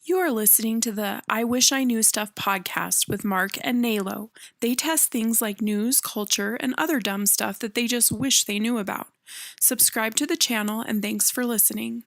You are listening to the I Wish I Knew Stuff podcast with Mark and Nalo. They test things like news, culture, and other dumb stuff that they just wish they knew about. Subscribe to the channel and thanks for listening.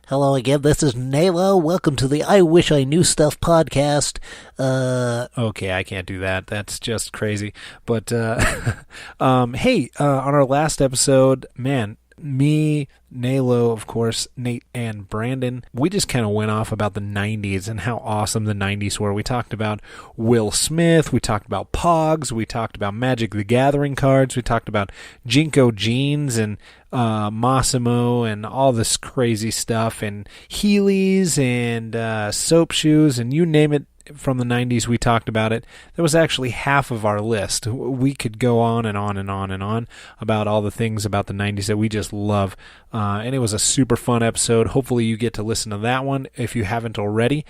Hello again, this is Nalo. Welcome to the I Wish I Knew Stuff podcast. Okay, I can't do that. That's just crazy. But, hey, on our last episode, man, me, Nalo, of course, Nate, and Brandon, we just kind of went off about the 90s and how awesome the 90s were. We talked about Will Smith, we talked about Pogs, we talked about Magic the Gathering cards, we talked about Jinko jeans and Massimo and all this crazy stuff, and Heelys and soap shoes, and you name it. From the 90s, we talked about it. That was actually half of our list. We could go on and on and on and on about all the things about the 90s that we just love. And it was a super fun episode. Hopefully you get to listen to that one. If you haven't already,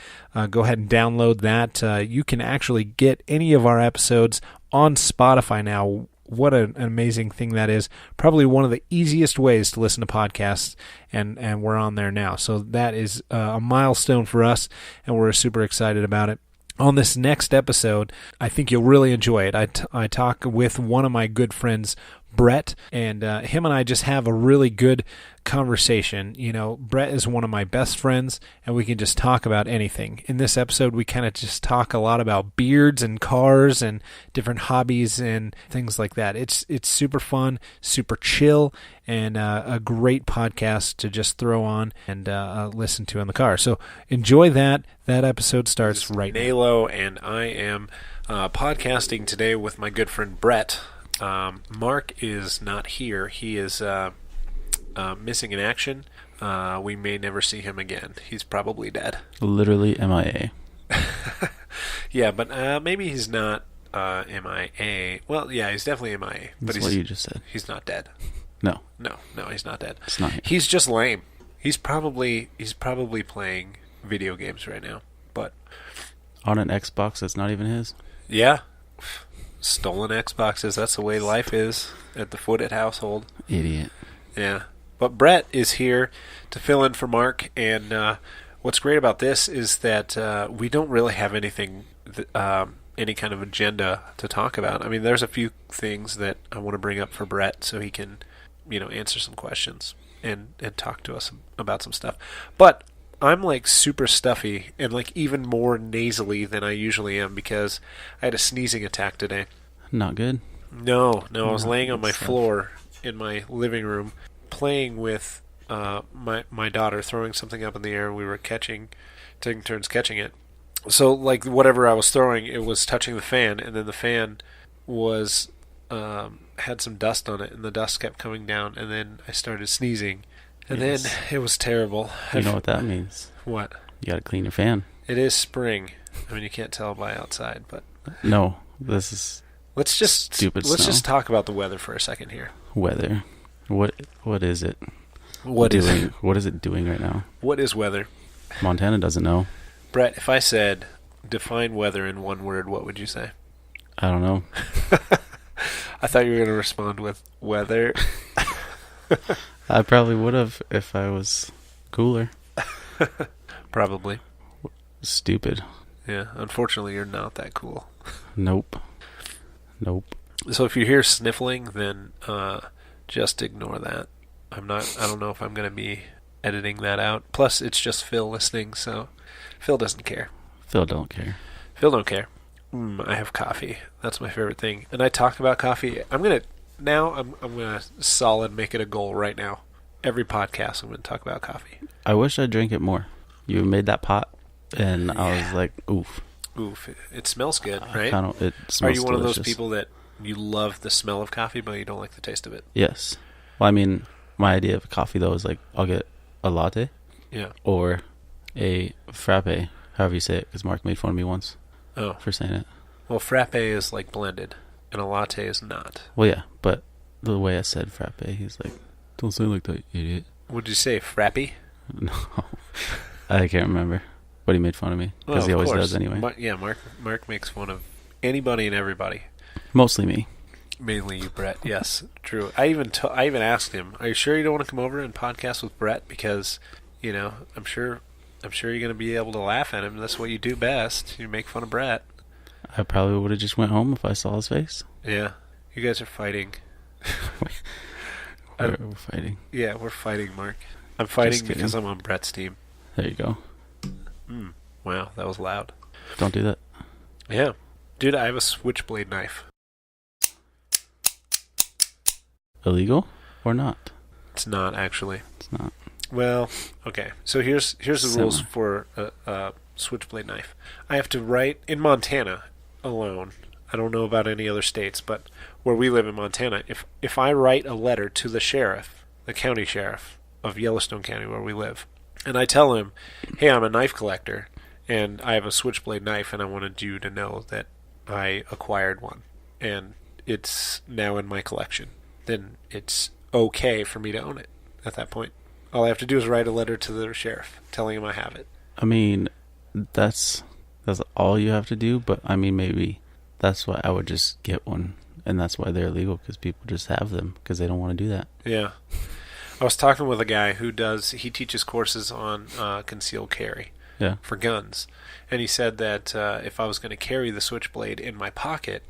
go ahead and download that. You can actually get any of our episodes on Spotify now. What an amazing thing that is. Probably one of the easiest ways to listen to podcasts, and we're on there now. So that is a milestone for us, and we're super excited about it. On this next episode, I think you'll really enjoy it. I talk with one of my good friends, Brett, and him and I just have a really good conversation. You know, Brett is one of my best friends, and we can just talk about anything. In this episode, we kind of just talk a lot about beards and cars and different hobbies and things like that. It's super fun, super chill, and a great podcast to just throw on and listen to in the car. So enjoy that. That episode starts right now. Nalo, and I am podcasting today with my good friend Brett. Mark is not here. He is missing in action. We may never see him again. He's probably dead. Literally MIA. Yeah, but maybe he's not MIA. Well, yeah, he's definitely MIA. But That's what you just said. He's not dead. No, he's not dead. It's not him. He's just lame. He's probably playing video games right now. But on an Xbox that's not even his? Yeah. Stolen Xboxes. That's the way life is at the Footed household. Idiot. Yeah. But Brett is here to fill in for Mark, and what's great about this is that we don't really have anything, any kind of agenda to talk about. I mean, there's a few things that I want to bring up for Brett so he can, answer some questions and talk to us about some stuff. But I'm like super stuffy and like even more nasally than I usually am because I had a sneezing attack today. Not good? No, I was laying on my floor in my living room playing with my daughter, throwing something up in the air, and we were taking turns catching it. So like whatever I was throwing, it was touching the fan, and then the fan was had some dust on it, and the dust kept coming down, and then I started sneezing. And then it was terrible. You know what that means? What? You gotta clean your fan. It is spring. I mean, you can't tell by outside, but... No, this is stupid Let's snow. just talk about the weather for a second here. Weather. What is it? What is it doing right now? What is weather? Montana doesn't know. Brett, if I said, define weather in one word, what would you say? I don't know. I thought you were going to respond with weather. I probably would have if I was cooler. Probably. Stupid. Yeah, unfortunately you're not that cool. Nope. So if you hear sniffling, then just ignore that. I don't know if I'm going to be editing that out. Plus, it's just Phil listening, so Phil doesn't care. Phil don't care. I have coffee. That's my favorite thing. And I talk about coffee. I'm gonna solid make it a goal right now. Every podcast I'm gonna talk about coffee. I wish I drank it more. You made that pot, and yeah. I was like, oof. It smells good, right? It smells Are you one delicious. of those people that you love the smell of coffee, but you don't like the taste of it? Yes. Well, I mean, my idea of coffee, though, is like, I'll get a latte. Yeah. Or a frappe, however you say it, because Mark made fun of me once for saying it. Well, frappe is like blended, and a latte is not. Well, yeah, but the way I said frappe, he's like, don't say it like that, idiot. What'd you say, frappy? No, I can't remember. But he made fun of me because he always does anyway. Mark makes fun of anybody and everybody. Mostly me. Mainly you, Brett. Yes, true. I even asked him, "Are you sure you don't want to come over and podcast with Brett? Because, I'm sure you're going to be able to laugh at him. That's what you do best. You make fun of Brett." I probably would have just went home if I saw his face. Yeah, you guys are fighting. We're fighting. Yeah, we're fighting, Mark. I'm fighting because I'm on Brett's team. There you go. Wow, that was loud. Don't do that. Yeah. Dude, I have a switchblade knife. Illegal or not? It's not, actually. It's not. Well, okay. So here's the rules for a switchblade knife. I have to write in Montana alone. I don't know about any other states, but where we live in Montana, if I write a letter to the sheriff, the county sheriff of Yellowstone County where we live, and I tell him, "Hey, I'm a knife collector, and I have a switchblade knife, and I wanted you to know that I acquired one, and it's now in my collection," then it's okay for me to own it at that point. All I have to do is write a letter to the sheriff telling him I have it. I mean, that's all you have to do, but I mean, maybe that's why I would just get one, and that's why they're illegal, because people just have them because they don't want to do that. Yeah. I was talking with a guy who he teaches courses on concealed carry for guns. And he said that if I was going to carry the switchblade in my pocket,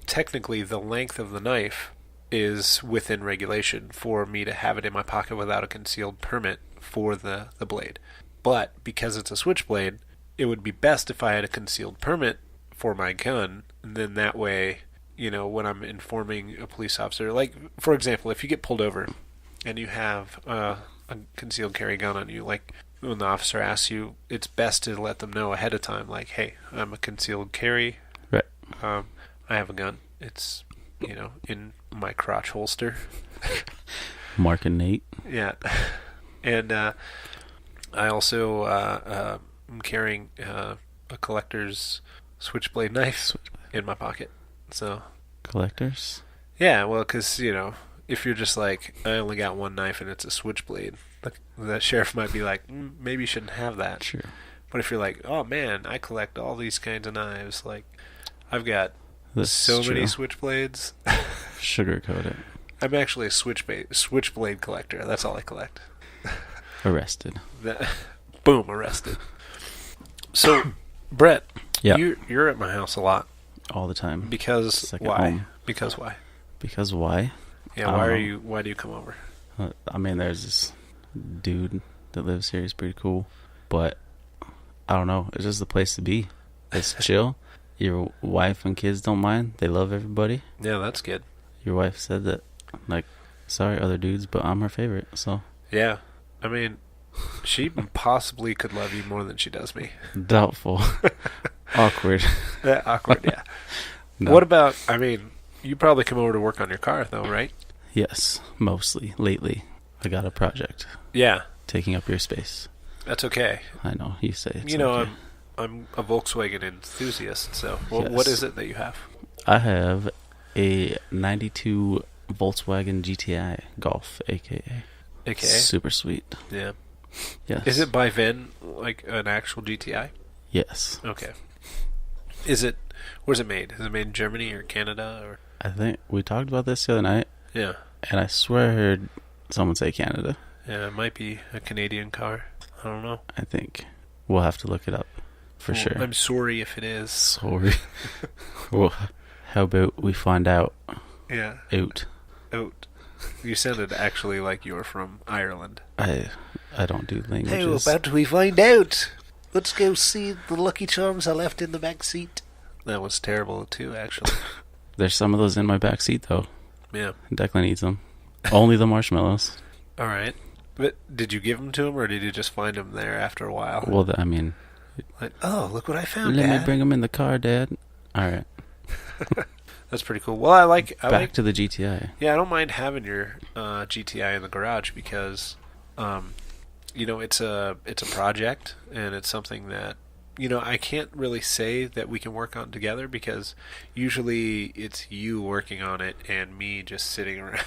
technically the length of the knife is within regulation for me to have it in my pocket without a concealed permit for the blade. But because it's a switchblade, it would be best if I had a concealed permit for my gun, and then that way, when I'm informing a police officer, like, for example, if you get pulled over and you have a concealed carry gun on you, like when the officer asks you, it's best to let them know ahead of time, like, "Hey, I'm a concealed carry. Right. I have a gun. It's, in my crotch holster." Mark and Nate. Yeah. And I also am carrying a collector's switchblade knife in my pocket. So Collectors? Yeah, well, because, if you're just like, "I only got one knife and it's a switchblade," the sheriff might be like, "Maybe you shouldn't have that." Sure. But if you're like, "Oh man, I collect all these kinds of knives, like, I've got That's so true. many switchblades." Sugarcoat it. I'm actually a switchblade collector. That's all I collect. Arrested. Boom, arrested. So, Brett, Yeah. you're at my house a lot. All the time. Because Second why? home. Because why? Because why? Yeah, why do you come over? I mean, there's this dude that lives here. He's pretty cool. But, I don't know. It's just the place to be. It's chill. Your wife and kids don't mind. They love everybody. Yeah, that's good. Your wife said that, like, sorry, other dudes, but I'm her favorite, so. Yeah. I mean, she possibly could love you more than she does me. Doubtful. Awkward. Awkward, yeah. No. What about, I mean, you probably come over to work on your car, though, right? Yes, mostly. Lately, I got a project. Yeah. Taking up your space. That's okay. I know, you say it's okay. okay. I'm a Volkswagen enthusiast, so Yes. What is it that you have? I have a 92 Volkswagen GTI Golf, a.k.a. AKA? Super sweet. Yeah. Yes. Is it by VIN, like an actual GTI? Yes. Okay. Where's it made? Is it made in Germany or Canada? Or? I think we talked about this the other night. Yeah. And I swear I heard someone say Canada. Yeah, it might be a Canadian car. I don't know. I think. We'll have to look it up. For sure. I'm sorry if it is. Sorry. Well, how about we find out? Yeah. Out. You sounded actually like you were from Ireland. I don't do languages. How about we find out? Let's go see the Lucky Charms I left in the back seat. That was terrible too, actually. There's some of those in my back seat, though. Yeah. Declan eats them. Only the marshmallows. All right. But did you give them to him, or did you just find them there after a while? Well, I mean... Like, oh, look what I found, Let Dad. me bring them in the car, Dad. All right. That's pretty cool. Well, I like to the GTI. Yeah, I don't mind having your GTI in the garage because, it's a project, and it's something that, I can't really say that we can work on together because usually it's you working on it and me just sitting around.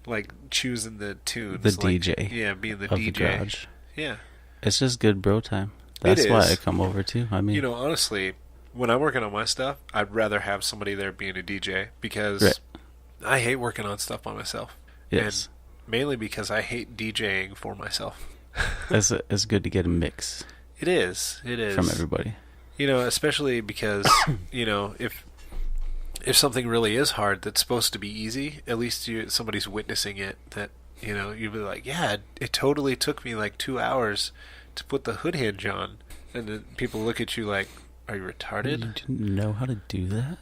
like choosing the tunes. The like, DJ. Yeah, being the of DJ. the garage. Yeah. It's just good bro time. That's why I come over too. I mean, honestly, when I'm working on my stuff, I'd rather have somebody there being a DJ because right. I hate working on stuff by myself. Yes. And mainly because I hate DJing for myself. It's good to get a mix. It is. From everybody. Especially because, if something really is hard that's supposed to be easy, at least somebody's witnessing it that, you'd be like, yeah, it totally took me like 2 hours to put the hood hinge on. And then people look at you like, are you retarded? You didn't know how to do that?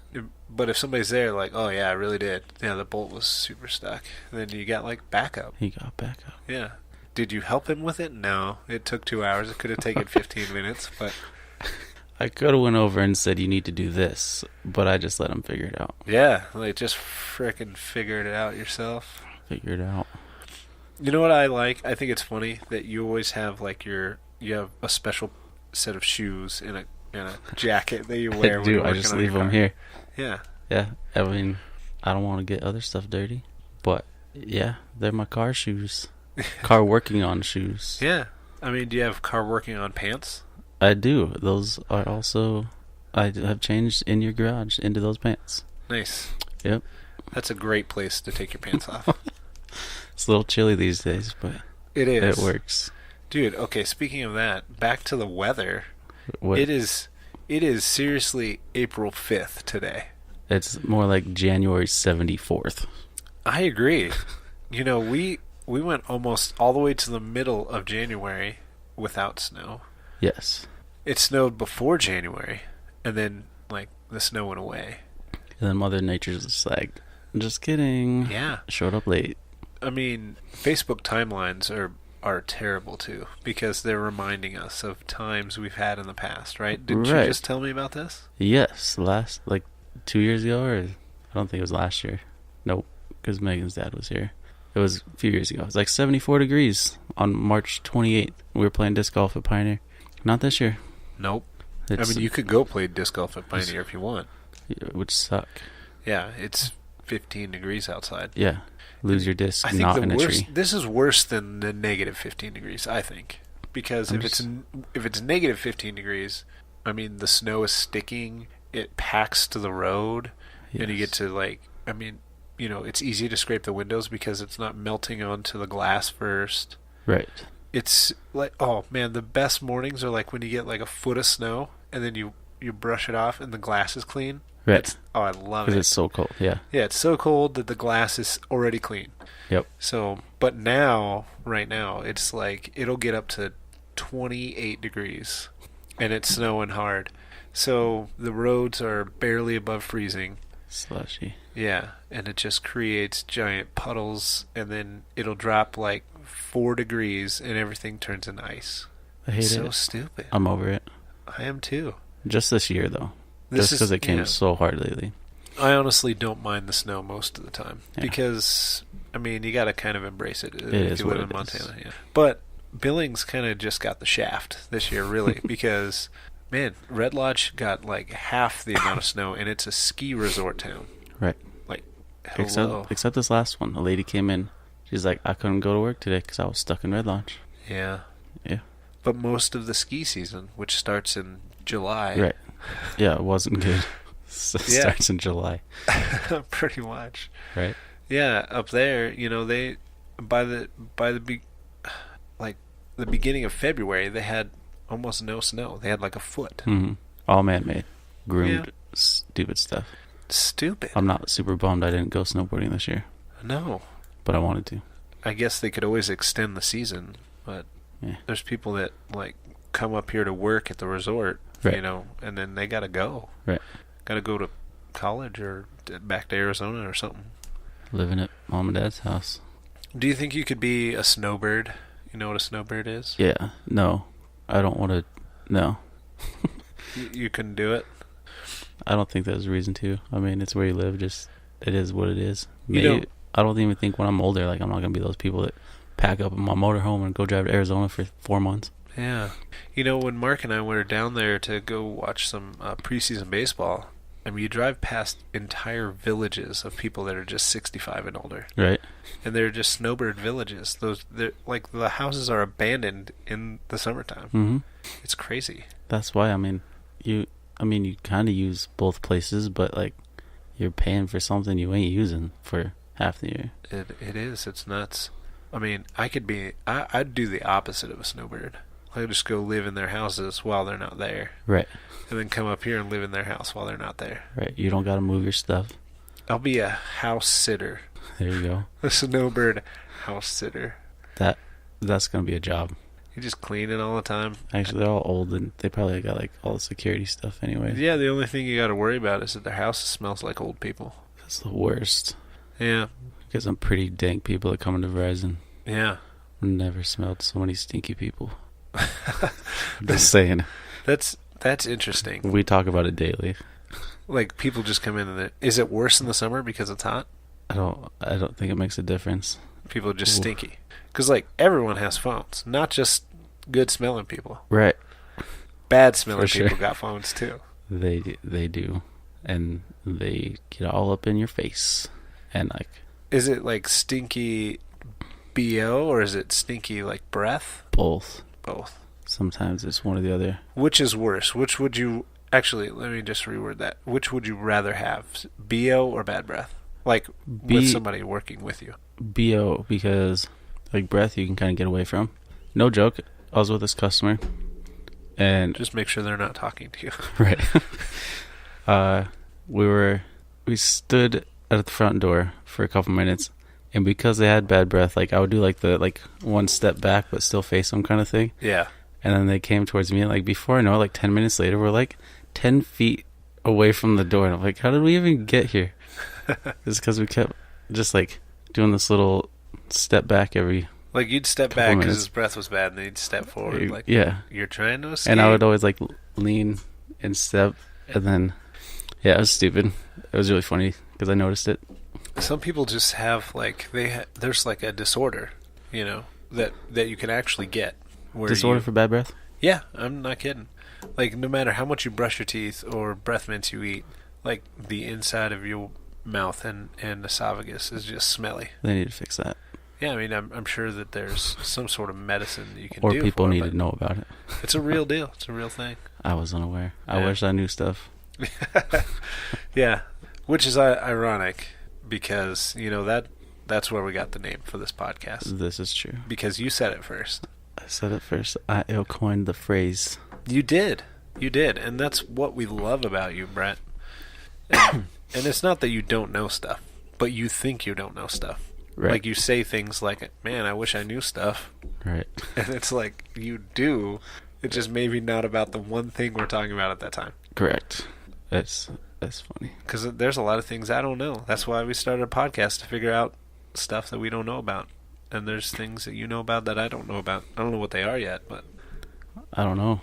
But if somebody's there like, oh yeah, I really did. Yeah, the bolt was super stuck. And then you got like backup. He got backup. Yeah. Did you help him with it? No. It took 2 hours. It could have taken 15 minutes, but... I could have went over and said, you need to do this, but I just let him figure it out. Yeah, like just frickin' figured it out yourself. Figure it out. You know what I like? I think it's funny that you always have like you have a special set of shoes and a jacket that you wear. I do. I just leave them here. Yeah. Yeah. I mean, I don't want to get other stuff dirty, but yeah, they're my car shoes. Car working on shoes. Yeah. I mean, do you have car working on pants? I do. Those are also, I have changed in your garage into those pants. Nice. Yep. That's a great place to take your pants off. It's a little chilly these days, but it is. It works. Dude, okay, speaking of that, back to the weather. What? It is seriously April 5th today. It's more like January 74th. I agree. We went almost all the way to the middle of January without snow. Yes. It snowed before January, and then, like, the snow went away. And then Mother Nature's just like, just kidding. Yeah. Showed up late. I mean, Facebook timelines are terrible, too, because they're reminding us of times we've had in the past, right? Didn't you just tell me about this? Yes. 2 years ago, or I don't think it was last year. Nope, because Megan's dad was here. It was a few years ago. It was like 74 degrees on March 28th. We were playing disc golf at Pioneer. Not this year. Nope. I mean, you could go play disc golf at Pioneer if you want. It would suck. Yeah, it's 15 degrees outside. Yeah. Lose your disc, I think not in a tree. This is worse than the negative 15 degrees, I think. Because if it's negative 15 degrees, I mean, the snow is sticking, it packs to the road, and you get to, like, I mean, it's easy to scrape the windows because it's not melting onto the glass first. Right. It's like, oh man, the best mornings are like when you get like a foot of snow and then you brush it off and the glass is clean. Right. I love it. Because it's so cold, yeah. Yeah, it's so cold that the glass is already clean. Yep. So, but right now, it's like, it'll get up to 28 degrees and it's snowing hard. So the roads are barely above freezing. Slushy. Yeah, and it just creates giant puddles, and then it'll drop like 4 degrees, and everything turns into ice. I hate it. So stupid. I'm over it. I am too. Just this year, though. Just because it came so hard lately. I honestly don't mind the snow most of the time because, I mean, you got to kind of embrace it if you live in Montana. Yeah. But Billings kind of just got the shaft this year, really, because, man, Red Lodge got like half the amount of snow, and it's a ski resort town. Right. Like, hello. Except this last one. A lady came in. She's like, I couldn't go to work today because I was stuck in Red Lodge. Yeah. Yeah. But most of the ski season, which starts in July. Right. Yeah, it wasn't good. Starts in July. Pretty much. Right. Yeah, up there, they by the beginning of February, they had almost no snow. They had like a foot. Mm-hmm. All man-made, groomed, stupid stuff. Stupid. I'm not super bummed I didn't go snowboarding this year. No. But I wanted to. I guess they could always extend the season, but there's people that like come up here to work at the resort, right. And then they gotta go. Right. Gotta go to college or back to Arizona or something. Living at mom and dad's house. Do you think you could be a snowbird? You know what a snowbird is? Yeah. No. I don't want to. No. You couldn't do it? I don't think there's a reason to. I mean, it's where you live. Just, it is what it is. I don't even think when I'm older, like, I'm not going to be those people that pack up in my motorhome and go drive to Arizona for 4 months. Yeah. When Mark and I were down there to go watch some preseason baseball, I mean, you drive past entire villages of people that are just 65 and older. Right. And they're just snowbird villages. They're like the houses are abandoned in the summertime. Mm-hmm. It's crazy. That's why, you kind of use both places, but like you're paying for something you ain't using for half the year. It is. It's nuts. I mean, I'd do the opposite of a snowbird. I'd just go live in their houses while they're not there. Right. And then come up here and live in their house while they're not there. Right. You don't got to move your stuff. I'll be a house sitter. There you go. A snowbird house sitter. That's going to be a job. You just clean it all the time. Actually, they're all old and they probably got like all the security stuff anyway. Yeah, the only thing you got to worry about is that their house smells like old people. That's the worst. Yeah. Because I'm pretty dank people that come into Verizon. Yeah. Never smelled so many stinky people. Just saying. That's interesting. We talk about it daily. Like people just come in and is it worse in the summer because it's hot? I don't think it makes a difference. People are just stinky. Because like everyone has phones, not just good smelling people. Right. Bad smelling For people sure. got phones too. They do, and they get all up in your face, and like. Is it like stinky BO or is it stinky like breath? Both. Both. Sometimes it's one or the other. Which is worse? Which would you actually? Let me just reword that. Which would you rather have, BO or bad breath? Like with somebody working with you. BO, because like breath you can kind of get away from. No joke. I was with this customer, and just make sure they're not talking to you. Right. We stood at the front door for a couple minutes, and because they had bad breath, like I would do like the one step back but still face them kind of thing. Yeah. And then they came towards me, and like before I know it, like 10 minutes later, we're like 10 feet away from the door, and I'm like, how did we even get here? It's because we kept just like doing this little step back every. Like you'd step back because his breath was bad, and then he'd step forward. Like, yeah, you're trying to escape. and I would always like lean and step, and then yeah, it was stupid. It was really funny because I noticed it. Some people just have like there's like a disorder, you know, that you can actually get. Disorder for bad breath? Yeah, I'm not kidding. Like no matter how much you brush your teeth or breath mints you eat, like the inside of your mouth and esophagus is just smelly. They need to fix that. Yeah, I mean, I'm sure that there's some sort of medicine that you can or do. Or people for need it, to know about it. It's a real deal. It's a real thing. I was unaware. I wish I knew stuff. Yeah, which is ironic because, you know, that's where we got the name for this podcast. This is true. Because you said it first. I said it first. I coined the phrase. You did. And that's what we love about you, Brett. And it's not that you don't know stuff, but you think you don't know stuff. Right. Like you say things like, man, I wish I knew stuff. Right. And it's like, you do. It's just maybe not about the one thing we're talking about at that time. Correct. That's funny. Because there's a lot of things I don't know. That's why we started a podcast, to figure out stuff that we don't know about. And there's things that you know about that I don't know about. I don't know what they are yet, but... I don't know.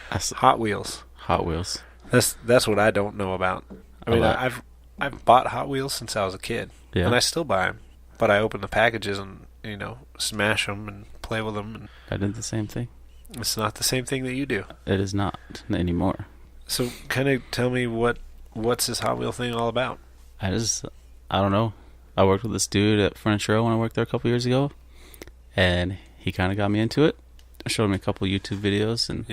Hot Wheels. Hot Wheels. That's what I don't know about. I mean, I've bought Hot Wheels since I was a kid. Yeah. And I still buy them. But I open the packages and, you know, smash them and play with them. And I did the same thing. It's not the same thing that you do. It is not anymore. So kind of tell me what's this Hot Wheel thing all about? I don't know. I worked with this dude at Furniture Row when I worked there a couple years ago, and he kind of got me into it. I showed him a couple YouTube videos, and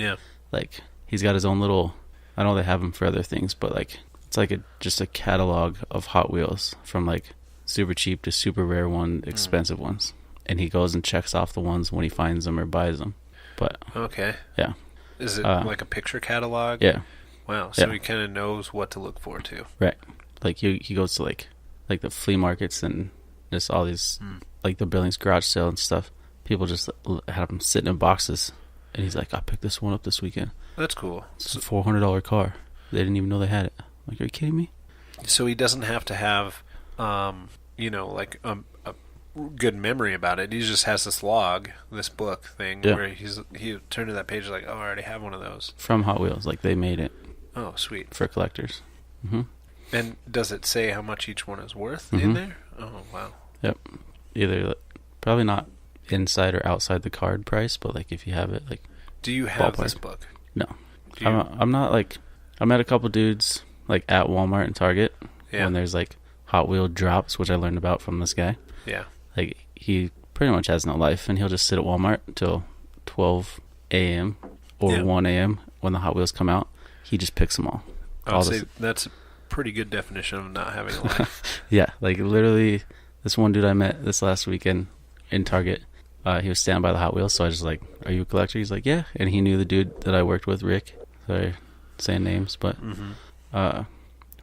like he's got his own little. I know they have them for other things, but like it's like just a catalog of Hot Wheels from like super cheap to super rare expensive ones, and he goes and checks off the ones when he finds them or buys them. But okay, yeah, is it like a picture catalog? Yeah. Wow. So he kind of knows what to look for too. Right. Like he goes to like the flea markets and just all these like the Billings garage sale and stuff. People just have them sitting in boxes, and he's like, "I picked this one up this weekend." That's cool. It's a $400 car. They didn't even know they had it. I'm like, are you kidding me? So he doesn't have to have, you know, like a good memory about it. He just has this log, this book thing, where he turned to that page like, oh, I already have one of those. From Hot Wheels, like they made it. Oh, sweet. For collectors. Mm-hmm. And does it say how much each one is worth in there? Oh, wow. Yep. Either probably not inside or outside the card price, but like if you have it, like. Do you have this book? No. I'm not like. I met a couple dudes like at Walmart and Target, Yeah. when there's like Hot Wheel drops, which I learned about from this guy. Yeah. Like he pretty much has no life, and he'll just sit at Walmart until 12 a.m. or 1 a.m. when the Hot Wheels come out. He just picks them all. I would say that's a pretty good definition of not having a life. Yeah, like literally, this one dude I met this last weekend in Target, he was standing by the Hot Wheels, so I was just like, "Are you a collector?" He's like, "Yeah," and he knew the dude that I worked with, Rick. Sorry, saying names, but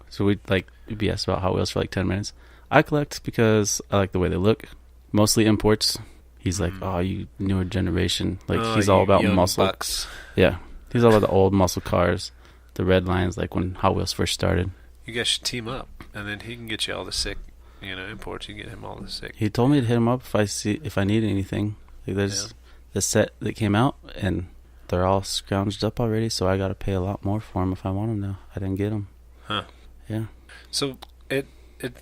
so we'd like BS about Hot Wheels for like 10 minutes. I collect because I like the way they look, mostly imports. He's like, "Oh, you newer generation." Like he's all about muscle. Bucks. Yeah, he's all about the old muscle cars, the red lines, like when Hot Wheels first started. You guys should team up, and then he can get you all the sick, imports. You can get him all the sick. He told me to hit him up if I need anything. Like there's the set that came out, and they're all scrounged up already, so I got to pay a lot more for them if I want them now. I didn't get them. Huh. Yeah. So it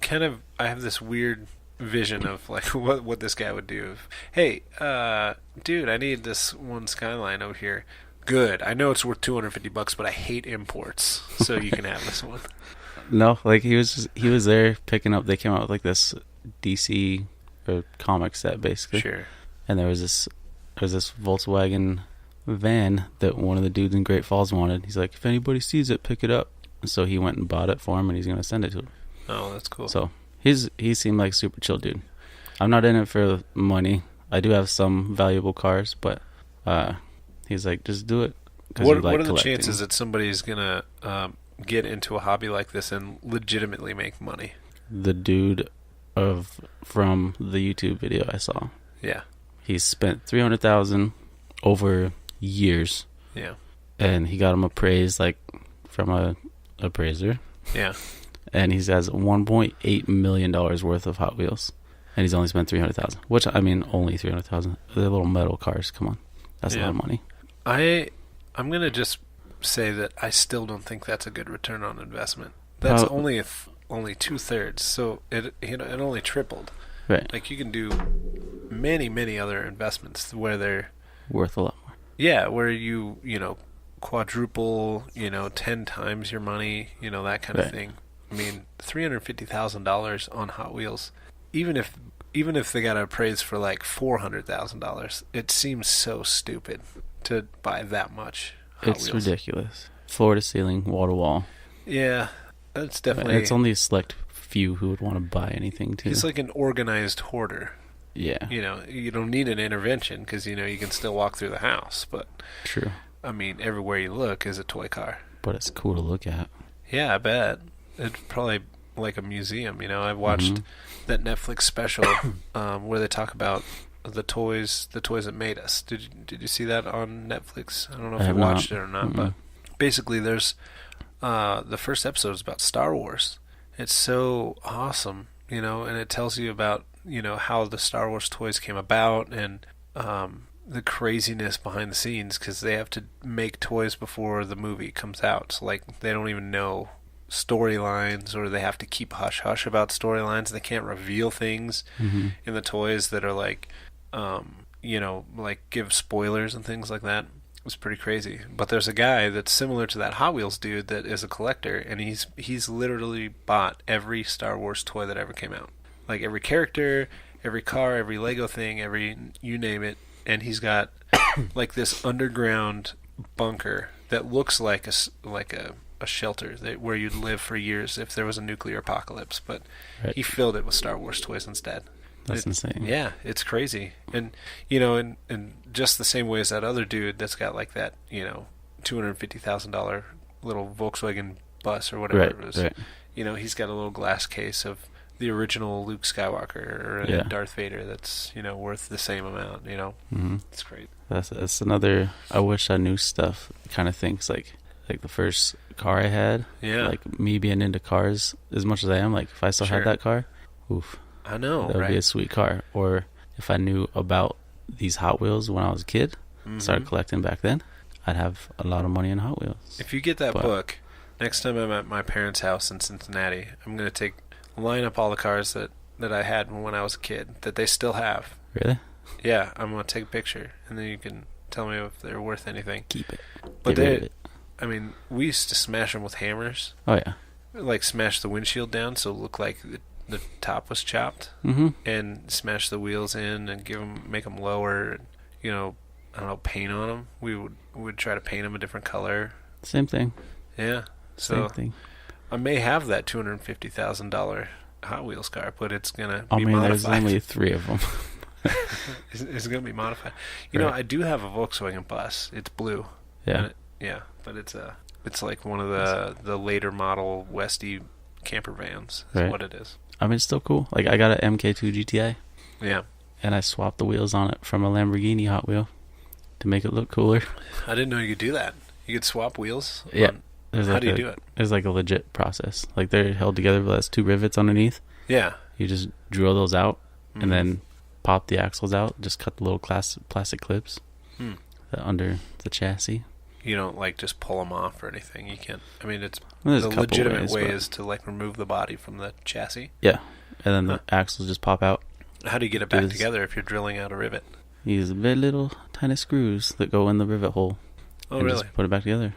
kind of, I have this weird vision of like what this guy would do. Hey, dude, I need this one Skyline over here. Good. I know it's worth $250, but I hate imports, so you can have this one. No, like he was there picking up. They came out with like this DC or comic set basically. Sure. And there was this Volkswagen van that one of the dudes in Great Falls wanted. He's like, if anybody sees it, pick it up. And so he went and bought it for him, and he's gonna send it to him. Oh, that's cool. So he seemed like a super chill dude. I'm not in it for money. I do have some valuable cars, but he's like, just do it. What are the chances that somebody's gonna get into a hobby like this and legitimately make money? The dude from the YouTube video I saw. Yeah. He's spent $300,000 over years. Yeah. And he got him appraised like from a appraiser. Yeah. And he has $1.8 million worth of Hot Wheels, and he's only spent $300,000. Which, I mean, only $300,000. They're little metal cars. Come on, that's a lot of money. I'm gonna just say that I still don't think that's a good return on investment. That's only 2/3, so it only tripled. Right. Like you can do many other investments where they're worth a lot more. Yeah, where you quadruple, 10 times your money, that kind of thing. I mean, $350,000 on Hot Wheels, even if they got appraised for like $400,000, it seems so stupid to buy that much Hot Wheels. It's ridiculous. Floor to ceiling, wall to wall. Yeah, that's definitely. It's only a select few who would want to buy anything too. He's like an organized hoarder. Yeah. You don't need an intervention because you can still walk through the house, but true. I mean, everywhere you look is a toy car. But it's cool to look at. Yeah, I bet. It's probably like a museum, I've watched that Netflix special where they talk about the toys that made us. Did you see that on Netflix? I don't know if you watched it or not, but basically there's the first episode is about Star Wars. It's so awesome, and it tells you about, how the Star Wars toys came about and the craziness behind the scenes because they have to make toys before the movie comes out. So, like, they don't even know storylines, or they have to keep hush-hush about storylines. They can't reveal things in the toys that are like, like give spoilers and things like that. It was pretty crazy. But there's a guy that's similar to that Hot Wheels dude that is a collector, and he's literally bought every Star Wars toy that ever came out. Like every character, every car, every Lego thing, you name it. And he's got like this underground bunker that looks like a shelter where you'd live for years if there was a nuclear apocalypse. But he filled it with Star Wars toys instead. That's insane. Yeah, it's crazy. And in just the same way as that other dude that's got like that $250,000 little Volkswagen bus or whatever it was. Right. He's got a little glass case of the original Luke Skywalker or Darth Vader that's worth the same amount. It's great. That's another I wish I knew stuff kind of things. Like the first car I had. Yeah. Like me being into cars as much as I am. Like if I still had that car, oof. I know. That would be a sweet car. Or if I knew about these Hot Wheels when I was a kid, started collecting back then, I'd have a lot of money in Hot Wheels. If you get that book, next time I'm at my parents' house in Cincinnati, I'm going to line up all the cars that I had when I was a kid that they still have. Really? Yeah, I'm going to take a picture, and then you can tell me if they're worth anything. Keep it. But we used to smash them with hammers. Oh, yeah. like smash the windshield down so it looked like the top was chopped, and smash the wheels in and make them lower. And, you know, I don't know, paint on them. We would try to paint them a different color. Same thing. Yeah. So Same thing. I may have that $250,000 Hot Wheels car, but it's gonna be there's modified. only 3 of them. It's gonna be modified. You know, I do have a Volkswagen bus. It's blue. Yeah. But it's like one of the later model Westy camper vans. Is Right. what it is. I mean, it's still cool. Like, I got an MK2 GTI, Yeah. and I swapped the wheels on it from a Lamborghini Hot Wheel to make it look cooler. I didn't know you could do that. You could swap wheels. Yeah. How do you do it? It's like a legit process. Like, they're held together, but that's 2 rivets underneath. Yeah. You just drill those out, and then pop the axles out. Just cut the little plastic clips under the chassis. You don't like just pull them off or anything. You can't. I mean, it's There's the a couple legitimate ways, way but- is to like remove the body from the chassis. Yeah, and then the axles just pop out. How do you get it Do back this. together if you're drilling out a rivet? You use very little tiny screws that go in the rivet hole. Oh, and really? Just put it back together.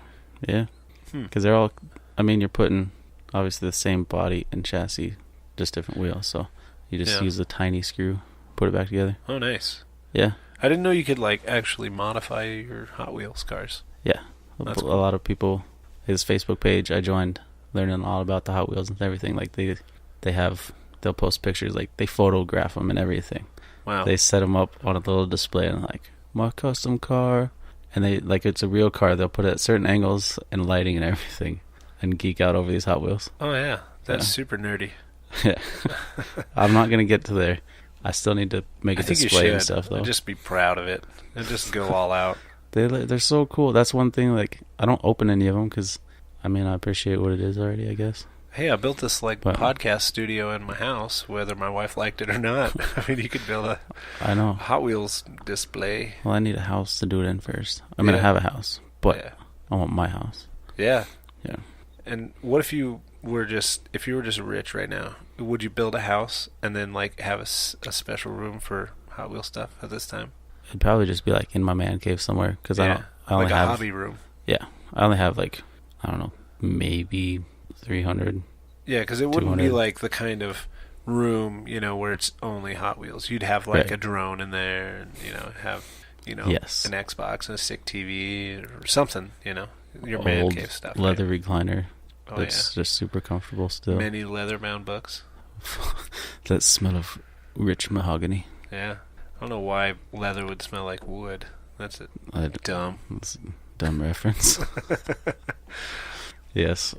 Yeah, because they're all. I mean, you're putting obviously the same body and chassis, just different wheels. So you just use a tiny screw, put it back together. Oh, nice. Yeah, I didn't know you could like actually modify your Hot Wheels cars. yeah. That's A cool. lot of people. His Facebook page, I joined, learning all about the Hot Wheels and everything. Like they'll post pictures, like they photograph them and everything. Wow. They set them up on a little display and like my custom car, and they like it's a real car. They'll put it at certain angles and lighting and everything, and geek out over these Hot Wheels. Oh yeah, that's Yeah. super nerdy. Yeah, I'm not gonna get to there. I still need to make a I think you display should. and stuff though. Just be proud of it and just go all out. They're so cool. That's one thing. Like I don't open any of them because, I mean, I appreciate what it is already. I guess. Hey, I built this like Wow. podcast studio in my house, whether my wife liked it or not. I mean, you could build a I know. Hot Wheels display. Well, I need a house to do it in first. I mean, I Yeah. have a house, but Yeah. I want my house. Yeah. Yeah. And what if you were just rich right now? Would you build a house and then like have a special room for Hot Wheel stuff at this time? It'd probably just be like in my man cave somewhere because I only like a have hobby room. Yeah, I only have like I don't know, maybe 300. Yeah, because it wouldn't be 200. like the kind of room, you know, where it's only Hot Wheels. You'd have like Right. a drone in there, and have Yes. an Xbox and a stick TV or something, your man Old cave stuff. leather recliner. Oh, That's just super comfortable yeah. still. Many leather-bound books. That smell of rich mahogany. Yeah, I don't know why leather would smell like wood. That's it. Dumb. That's a dumb reference. Yes.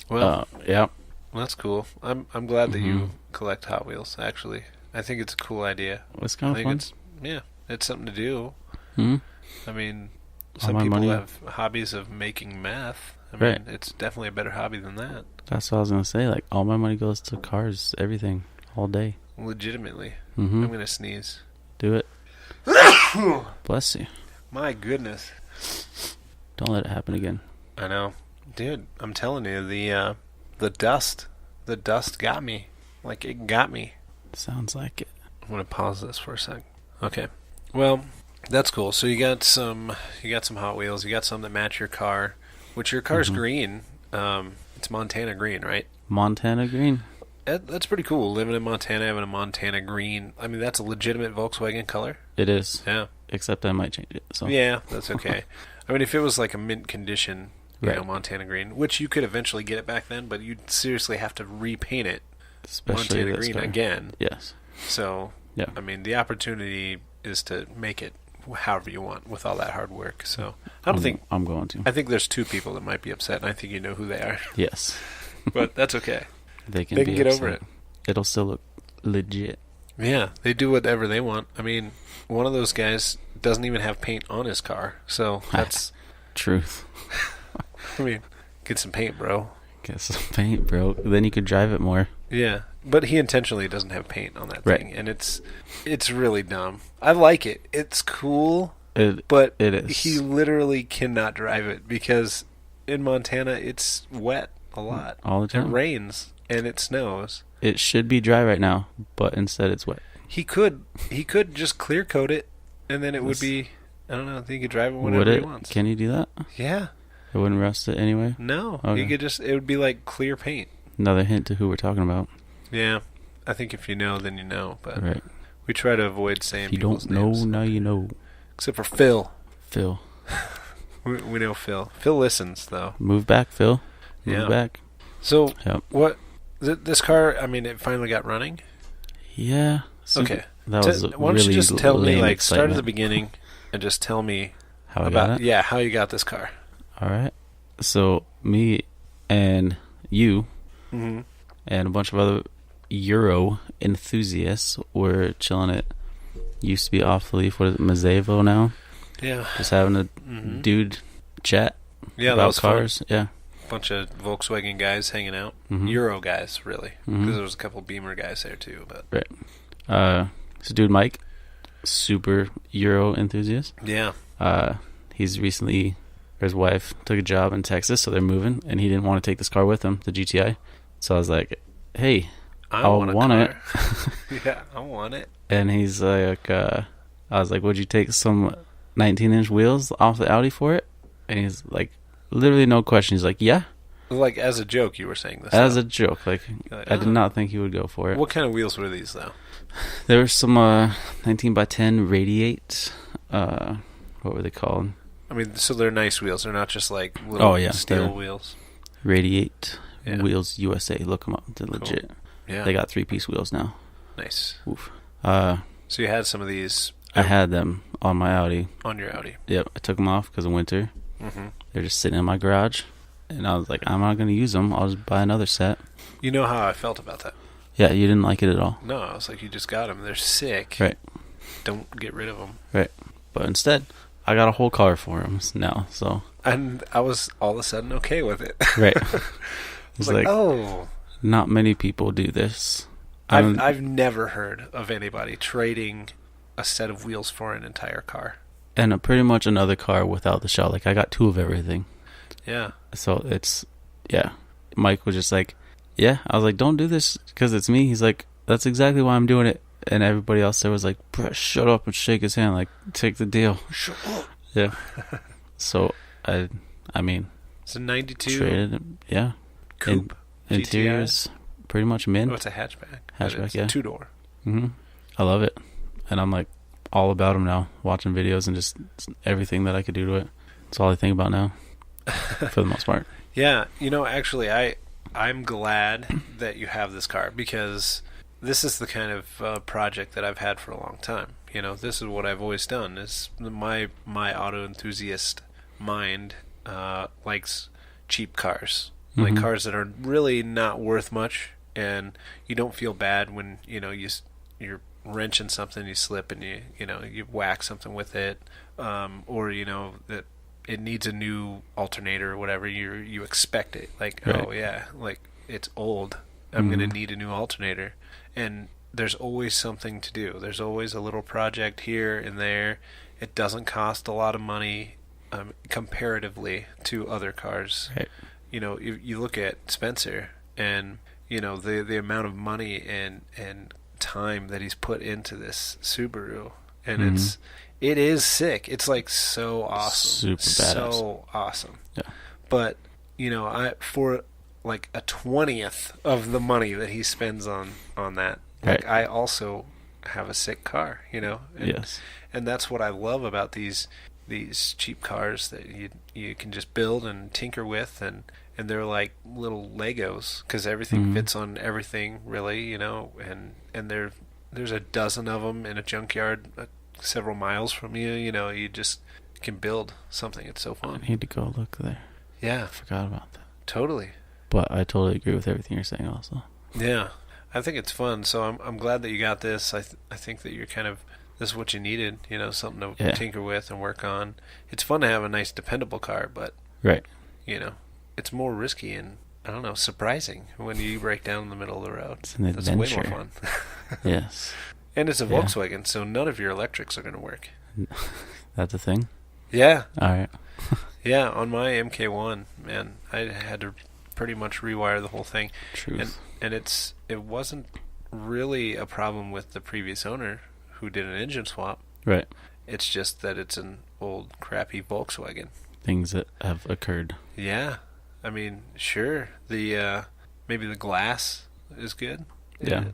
Well, yeah. that's cool. I'm glad that you Mhm. collect Hot Wheels. Actually, I think it's a cool idea. It's I kind of think fun. it's something to do. Mhm. I mean, All some my people money- have hobbies of making meth. I Right. mean, it's definitely a better hobby than that. That's what I was gonna say. Like all my money goes to cars, everything, all day. Legitimately. Mm-hmm. I'm going to sneeze. Do it. Bless you. My goodness. Don't let it happen again. I know. Dude, I'm telling you, the dust got me. Like, it got me. Sounds like it. I'm going to pause this for a sec. Okay. Well, that's cool. So you got some Hot Wheels. You got some that match your car, which your car's green. It's Montana green, right? Montana green. That's pretty cool. Living in Montana, having a Montana green. I mean, that's a legitimate Volkswagen color. It is. Yeah. Except I might change it. So Yeah, that's okay. I mean, if it was like a mint condition, Right. Montana green, which you could eventually get it back then, but you'd seriously have to repaint it especially Montana this green car. again. Yes. So, Yeah. I mean, the opportunity is to make it however you want with all that hard work. So, I don't think. I'm going to. I think there's 2 people that might be upset, and I think you know who they are. Yes. But that's okay. They can They can be get upset. over it. It'll still look legit. Yeah, they do whatever they want. I mean, one of those guys doesn't even have paint on his car, so that's. Truth. I mean, get some paint, bro. Get some paint, bro. Then you could drive it more. Yeah, but he intentionally doesn't have paint on that Right. thing, and it's really dumb. I like it. It's cool, It but it is. he literally cannot drive it because in Montana it's wet a lot. all the It time. rains and it snows. It should be dry right now, but instead it's wet. He could just clear coat it, and then it would That's- be. I don't know. He could drive it Would whenever he it? wants. Can you do that? Yeah. It wouldn't rust it anyway. No. Okay. He could just. It would be like clear paint. Another hint to who we're talking about. Yeah, I think if you know, then you know. But Right. we try to avoid saying If you people's don't know, names. now you know. Except for Phil. Phil. We know Phil. Phil listens, though. Move back, Phil. Move Yeah. back. So, Yep. what... This car, I mean, it finally got running? Yeah. Okay. That was a Why don't really you just tell me, lame like, start at the excitement. beginning and just tell me How I about got it? yeah, how you got this car. All right. So, me and you Mm-hmm. and a bunch of other Euro enthusiasts were chilling at, used to be Off the Leaf, what is it, Mazevo now? Yeah. Just having a Mm-hmm. dude chat Yeah, that about was cars. Yeah. fun. Bunch of Volkswagen guys hanging out. Mhm. Euro guys, really. Because Mhm. there was a couple Beamer guys there, too. But This dude Mike, super Euro enthusiast. yeah. He's recently, his wife took a job in Texas, so they're moving, and he didn't want to take this car with him, the GTI. So I was like, "Hey, I I'll want a want car. Yeah, I want it. and he's like, I was like, "Would you take some 19-inch wheels off the Audi for it?" And he's like, literally no question. He's like, "Yeah," Like, as a joke, you were saying this. as huh? a joke. Like, Like, I did oh. not think he would go for it. What kind of wheels were these, though? There were some 19x10 Radiate. What were they called? I mean, so they're nice wheels. They're not just like little Oh, yeah, steel they're- wheels. Radiate Yeah. Wheels USA. Look them up. They're legit. Yeah. They got 3-piece wheels now. Nice. Oof. So you had some of these I had them on my Audi. on your Audi. Yep, I took them off because of winter. Mm-hmm. They're just sitting in my garage, and I was like, I'm not going to use them. I'll just buy another set. You know how I felt about that? Yeah, you didn't like it at all. No, I was like, you just got them. They're sick. Right. Don't get rid of them. Right. But instead, I got a whole car for him now. So And I was all of a sudden okay with it. right. I It's was like, like, oh. not many people do this. I've never heard of anybody trading a set of wheels for an entire car. And pretty much another car without the shell. Like, I got 2 of everything. Yeah. So it's, yeah. Mike was just like, yeah. I was like, don't do this because it's me. He's like, that's exactly why I'm doing it. And everybody else there was like, Brett, shut up and shake his hand. Like, take the deal. Shut up. Yeah. So, I mean, It's a 92 traded it. Yeah. coupe. Interiors, pretty much mint. Oh, it's a hatchback. Hatchback, It's yeah. 2-door. Hmm. I love it. And I'm like all about him now, watching videos and just everything that I could do to it. That's all I think about now, for the most part. Yeah, actually, I'm glad that you have this car because this is the kind of project that I've had for a long time. This is what I've always done. Is my auto enthusiast mind likes cheap cars, like Mhm. cars that are really not worth much, and you don't feel bad when you're wrenching something, you slip, and you whack something with it, or that it needs a new alternator or whatever. You expect it, like, Right. oh yeah, like it's old, I'm gonna Mhm. need a new alternator, and there's always something to do. There's always a little project here and there. It doesn't cost a lot of money comparatively to other cars. Right. You look at Spencer and the amount of money and time that he's put into this Subaru, and Mhm. it is sick. It's like so awesome, Super badass. so awesome. Yeah. But I for like a 20th of the money that he spends on that, like, Right. I also have a sick car, and, Yes. and that's what I love about these cheap cars that you can just build and tinker with, and they're like little Legos because everything Mhm. fits on everything, really, and there's a dozen of them in a junkyard several miles from you. You just can build something. It's so I fun. need to go look there. Yeah, I forgot about that. totally. But I totally agree with everything you're saying also. Yeah, I think it's fun. So I'm glad that you got this. I think that you're kind of, this is what you needed. Something to Yeah. tinker with and work on. It's fun to have a nice, dependable car, but Right. it's more risky and, I don't know, surprising when you break down in the middle of the road. It's an That's way more adventure. fun. Yes. And it's a Yeah. Volkswagen, so none of your electrics are going to work. That's a thing? Yeah, All right. yeah. On my MK1, man, I had to pretty much rewire the whole thing, Truth. and it wasn't really a problem with the previous owner who did an engine swap. Right. It's just that it's an old, crappy Volkswagen. Things that have occurred. Yeah, I mean, sure. The Maybe the glass is good. Yeah.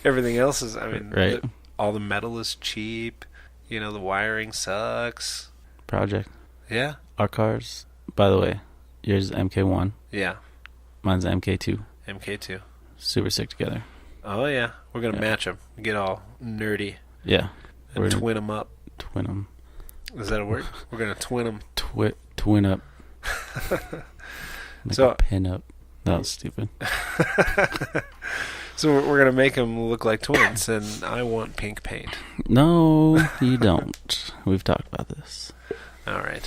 Everything else is, I mean, Right. all the metal is cheap. You know, the wiring sucks. Project. Yeah. Our cars, by the way, yours is MK1. Yeah. Mine's MK2. MK2. Super sick together. Oh, yeah. We're going to Yeah. match them. Get all nerdy Yeah. and We're gonna twin them up. twin them. Is that a word? We're going to twin them. Twin up. Like So- a pin up. That was stupid. So we're going to make them look like twins, and I want pink paint. No, you don't. We've talked about this. All right.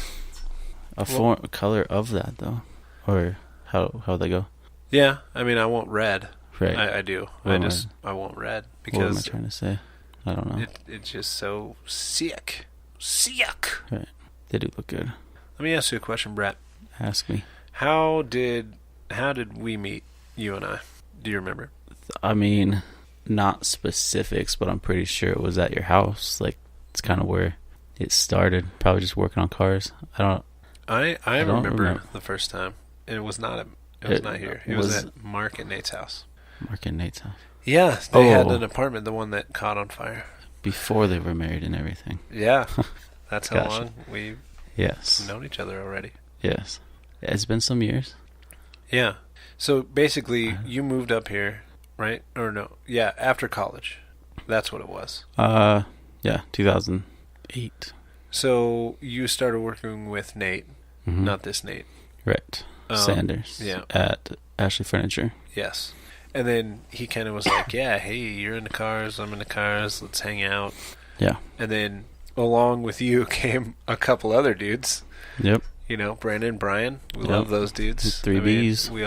A color of that, though. Or how they go. Yeah, I mean, I want red. Right. I do. What am I want red what am I because trying to say? I don't know. it's just so sick. Sick. They do look good. Let me ask you a question, Brett. Ask me. How did we meet, you and I? Do you remember? I mean, not specifics, but I'm pretty sure it was at your house. Like, it's kind of where it started. Probably just working on cars. I don't remember remember. the first time. And it was not not here. It was was- at Mark and Nate's house. Mark and Nate's house. Yeah, they had Oh. an apartment, the one that caught on fire. Before they were married and everything. Yeah. That's how Gotcha. long we've Yes. known each other already. Yes. It's been some years. Yeah. So basically, you moved up here, right? Or no? Yeah, after college. That's what it was. Yeah, 2008. So you started working with Nate, Mhm. not this Nate. Right. Sanders. yeah. At Ashley Furniture. Yes. And then he kind of was like, yeah, hey, you're into cars, I'm into cars, let's hang out. Yeah. And then along with you came a couple other dudes. Yep. You know, Brandon and Brian. We Yep. love those dudes. Three I mean, Bs. We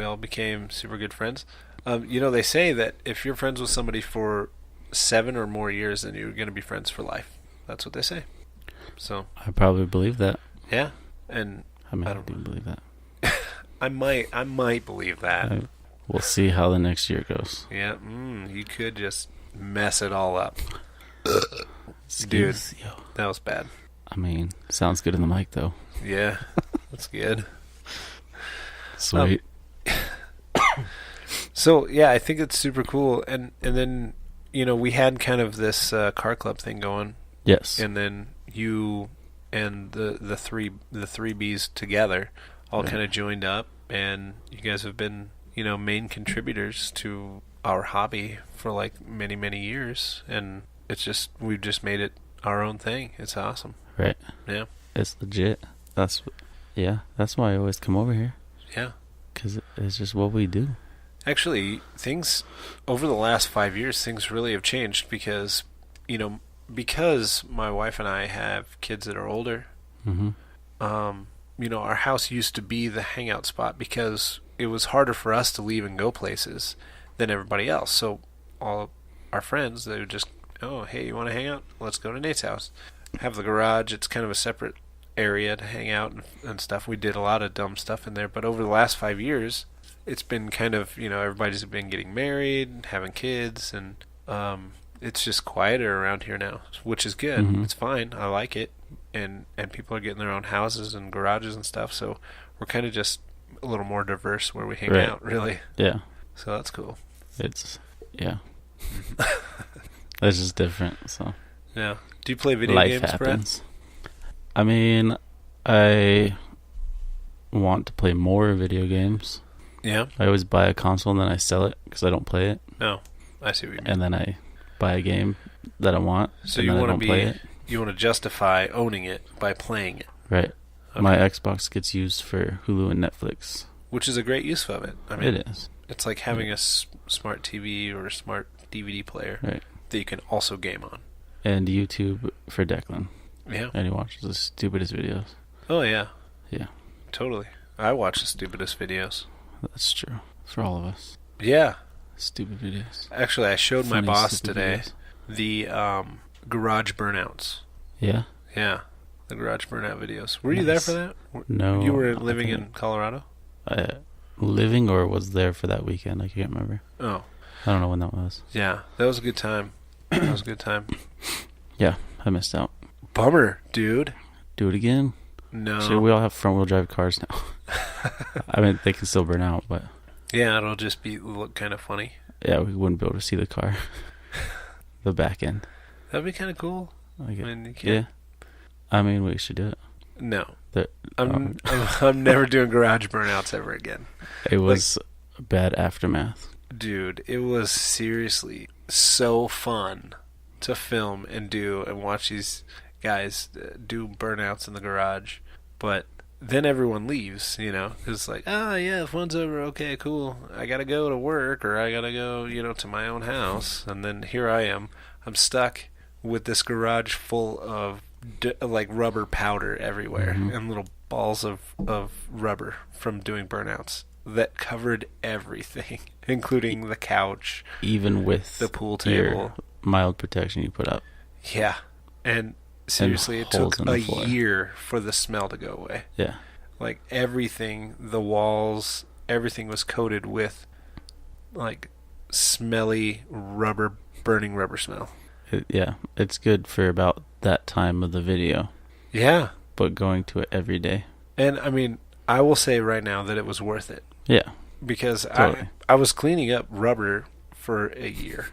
all became super good friends. You know, they say that if you're friends with somebody for 7 or more years, then you're going to be friends for life. That's what they say. So, I probably believe that. yeah. And I mean, I I don't do believe that. I might believe that. We'll see how the next year goes. Yeah, you could just mess it all up. Dude, Excuse you. that was bad. I mean, sounds good in the mic, though. Yeah, that's good. Sweet. So, yeah, I think it's super cool. And then, you know, we had kind of this car club thing going. Yes. And then you and the three Bs together all Right. kind of joined up, and you guys have been, you know, main contributors to our hobby for like many years, and we've just made it our own thing. It's awesome. Right. Yeah. It's legit. That's why I always come over here. Yeah. Because it's just what we do. Actually, things over the last 5 years, things really have changed because, you know, because my wife and I have kids that are older. Mm-hmm. You know, our house used to be the hangout spot because it was harder for us to leave and go places than everybody else. So all our friends, they would just, oh, hey, you want to hang out? Let's go to Nate's house. Have the garage. It's kind of a separate area to hang out and stuff. We did a lot of dumb stuff in there. But over the last 5 years, it's been kind of, you know, everybody's been getting married, having kids, and it's just quieter around here now, which is good. Mhm. It's fine. I like it. And people are getting their own houses and garages and stuff, so we're kind of just a little more diverse where we hang Right. out, really. Yeah. So that's cool. Yeah. It's just different, so. Yeah. Do you play video Life games, Brett? happens. I mean, I want to play more video games. Yeah. I always buy a console and then I sell it because I don't play it. No, I see what you mean. And then I buy a game that I want. So and you then I want to don't be, play it. you want to justify owning it by playing it. Right. Okay. My Xbox gets used for Hulu and Netflix. Which is a great use of it. I mean, It is. it's like having a smart TV or a smart DVD player Right. that you can also game on. And YouTube for Declan. Yeah. And he watches the stupidest videos. Oh, yeah. Yeah. Totally. I watch the stupidest videos. That's true. For all of us. Yeah. Stupid videos. Actually, I showed my Funny, boss stupid today videos. the garage burnouts. Yeah? Yeah. The garage burnout videos. Were you there Nice. for that? No. You were I living think in Colorado? living or was there for that weekend. I can't remember. Oh. I don't know when that was. Yeah. That was a good time. That was a good time. Yeah, I missed out. Bummer, dude. Do it again. No. Actually, we all have front-wheel drive cars now. I mean, they can still burn out, but Yeah, it'll just look kind of funny. yeah, we wouldn't be able to see the car, the back end. That'd be kind of cool. Like I mean, you yeah, can't. I mean, we should do it. No. The- I'm never doing garage burnouts ever again. It was bad aftermath. Dude, it was seriously so fun to film and do and watch these guys do burnouts in the garage. But then everyone leaves, because like, yeah, the fun's over. Okay, cool. I got to go to work or I got to go, to my own house. And then here I am. I'm stuck with this garage full of like rubber powder everywhere and little balls of rubber from doing burnouts that covered everything, including the couch, Even with the pool your table. mild protection you put up. Yeah. And seriously, it holes took in the a floor. year for the smell to go away. Yeah. Like everything, the walls, everything was coated with like smelly burning rubber smell. Yeah, it's good for about that time of the video, Yeah. but going to it every day. And I mean, I will say right now that it was worth it Yeah. because Totally. I was cleaning up rubber for a year.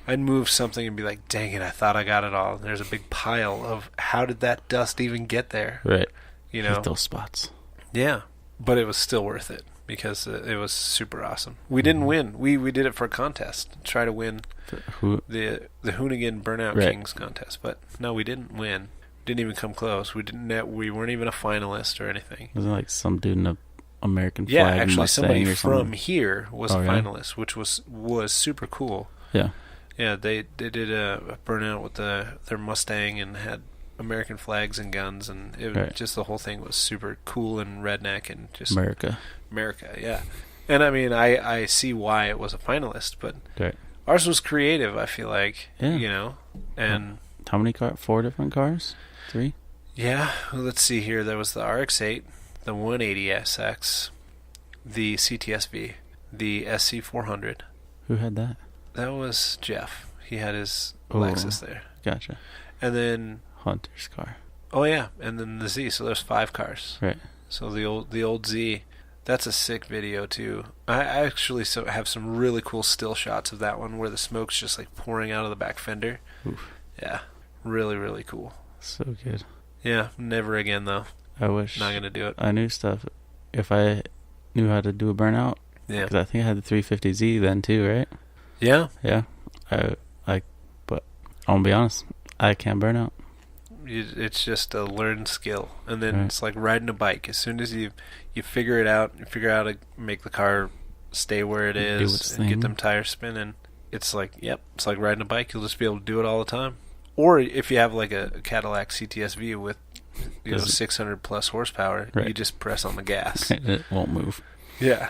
I'd move something and be like, dang it, I thought I got it all. And there's a big pile of how did that dust even get there? Right. You know? Hit those spots. Yeah. But it was still worth it because it was super awesome. We didn't win. We did it for a contest. Try to win Who? the Hoonigan Burnout Right. Kings contest. But no, we didn't win. Didn't even come close. We weren't even a finalist or anything. Was it like some dude in a American Yeah, flag actually Mustang somebody or from something? here was Oh, a yeah? finalist, which was super cool. Yeah. Yeah, they did a burnout with their Mustang and had American flags and guns, and it Right. just the whole thing was super cool and redneck and just America. yeah. And I mean, I see why it was a finalist, but Right. ours was creative. I feel like, Yeah. and How many cars? 4 different cars? 3? yeah. Let's see here. There was the RX-8, the 180 SX, the CTSV, the SC400. Who had that? That was Jeff. He had his Oh. Lexus there. Gotcha. And then, Hunter's car. oh yeah, and then the Z. So there's 5 cars. Right. So the old Z, that's a sick video too. I actually have some really cool still shots of that one where the smoke's just like pouring out of the back fender. Oof. Yeah, really, really cool. So good. Yeah, never again though. I wish Not gonna do it. I knew stuff. If I knew how to do a burnout, Yeah, because I think I had the 350Z then too, right? yeah. Yeah. But I'm gonna be honest, I can't burn out. It's just a learned skill, and then Right. it's like riding a bike. As soon as you figure it out, you figure out how to make the car stay where it Do is its and get thing. them tires spinning. It's like, yep, it's like riding a bike. You'll just be able to do it all the time. Or if you have like a Cadillac CTSV with 600 plus horsepower, Right. you just press on the gas. It won't move. Yeah,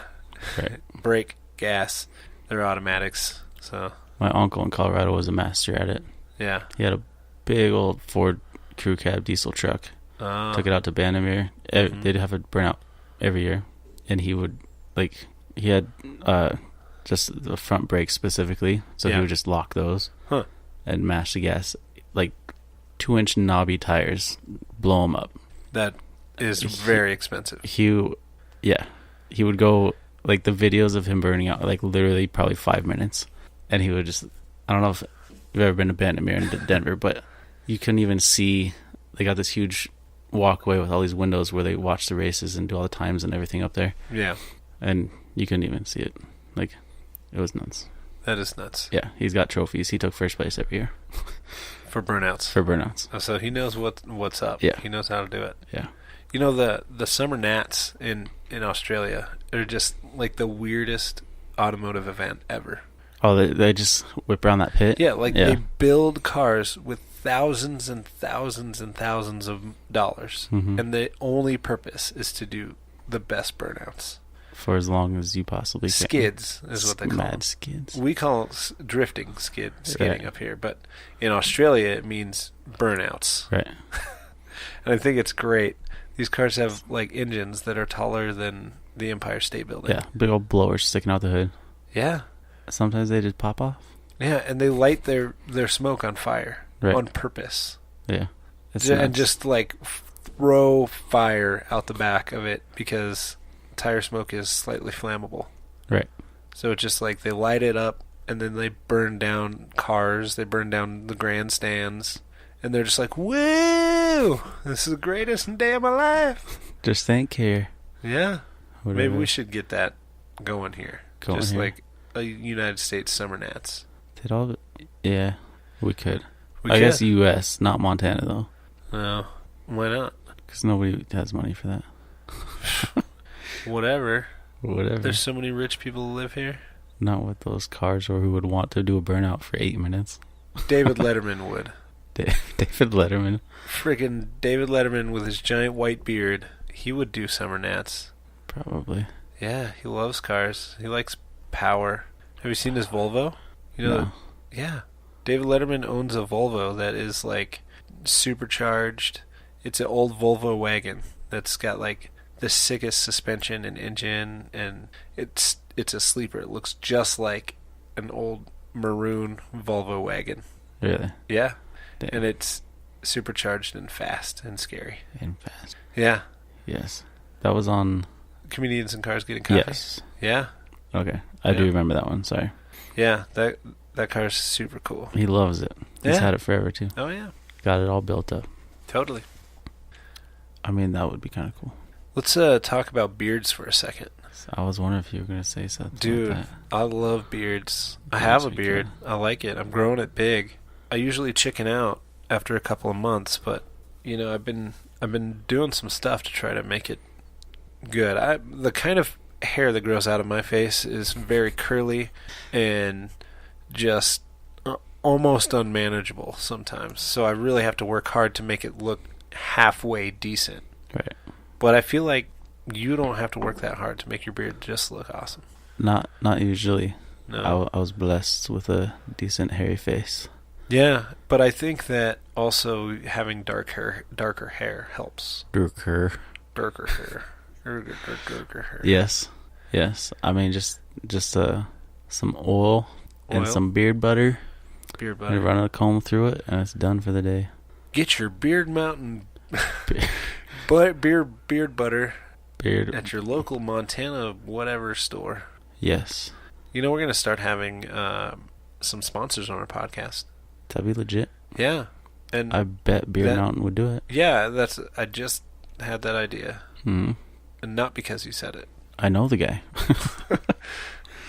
Right. brake, gas, they're automatics. So My uncle in Colorado was a master at it. yeah, He had a big old Ford crew cab diesel truck. Took it out to Bandamere. They'd have a burnout every year, and he would he had just the front brakes specifically, so Yeah. he would just lock those Huh. and mash the gas. 2-inch knobby tires, blow them up. That is very expensive. He would go the videos of him burning out literally probably 5 minutes, and he would just, I don't know if you've ever been to Bandamere in Denver, but you couldn't even see. They got this huge walkway with all these windows where they watch the races and do all the times and everything up there, Yeah, and you couldn't even see it. It was nuts. that is nuts Yeah, he's got trophies. He took first place every year for burnouts. for burnouts. So he knows what's up. Yeah. He knows how to do it. Yeah. You know, the summer Nats in Australia are just like the weirdest automotive event ever. Oh, they just whip around that pit. Yeah, they build cars with thousands and thousands and thousands of dollars, Mhm. and the only purpose is to do the best burnouts. For as long as you possibly can. Skids is what they call them. Mad skids. We call it drifting skidding Right. up here, but in Australia it means burnouts. Right. And I think it's great. These cars have engines that are taller than the Empire State Building. Yeah, big old blowers sticking out the hood. Yeah. Sometimes they just pop off. Yeah, and they light their smoke on fire Right. on purpose. Yeah. It's And nuts. just throw fire out the back of it because tire smoke is slightly flammable. Right. So it's just like they light it up and then they burn down cars, they burn down the grandstands, and they're just like, woo! This is the greatest day of my life. Just think here. Yeah. Whatever. Maybe we should get that going here. Just like a United States Summer Nats. Yeah, we could. We I could. guess U.S., not Montana, though. No. Why not? Because nobody has money for that. Whatever. Whatever. There's so many rich people who live here. Not with those cars or who would want to do a burnout for 8 minutes. David Letterman would. David Letterman. Friggin' David Letterman with his giant white beard. He would do Summer Nats. Probably. Yeah, he loves cars. He likes power. Have you seen his Volvo? You know, No. Yeah. David Letterman owns a Volvo that is like supercharged. It's an old Volvo wagon that's got like the sickest suspension and engine, and it's a sleeper. It looks just like an old maroon Volvo wagon. Really? Yeah. Damn. And it's supercharged and fast and scary. And fast. Yeah. Yes. That was on... Comedians in Cars Getting Coffee. Yes. Yeah. Okay. I do remember that one. Sorry. Yeah. That car's super cool. He loves it. He's Yeah. had it forever, too. Oh, yeah. Got it all built up. Totally. I mean, that would be kind of cool. Let's talk about beards for a second. I was wondering if you were going to say something Dude, like that. I love beards. I Beards have a are beard. I like it. I'm growing it big. I usually chicken out after a couple of months, but you know, I've been doing some stuff to try to make it good. The kind of hair that grows out of my face is very curly and just almost unmanageable sometimes. So I really have to work hard to make it look halfway decent. Right. But I feel like you don't have to work that hard to make your beard just look awesome. Not usually. No. I was blessed with a decent hairy face. Yeah, but I think that also having darker hair helps. Darker. Darker hair. Darker hair. Yes. Yes. I mean, just some oil and Oil? some beard butter. Beard And butter. run a comb through it, and it's done for the day. Get your Beard Mountain beard butter Beard. at your local Montana whatever store. Yes. You know, we're going to start having some sponsors on our podcast. That'd be legit. Yeah. And I bet Beard Mountain would do it. yeah, I just had that idea. Hmm. And not because you said it. I know the guy.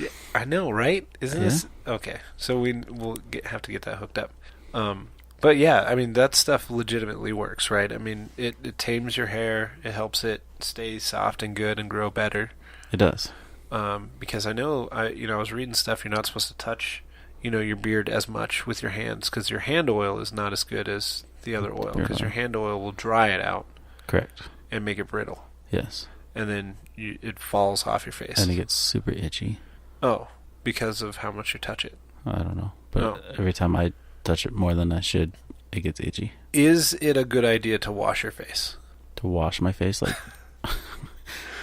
Yeah, I know, right? Isn't Yeah. this okay? So we'll have to get that hooked up. But yeah, I mean that stuff legitimately works, right? I mean it tames your hair, it helps it stay soft and good and grow better. It does. Because I know I was reading stuff. You're not supposed to touch, your beard as much with your hands because your hand oil is not as good as the other oil because your hand oil will dry it out Correct. and make it brittle, Yes. and then it falls off your face. And it gets super itchy. Oh, because of how much you touch it. I don't know. But Oh. every time I touch it more than I should, it gets itchy. Is it a good idea to wash your face? To wash my face, like...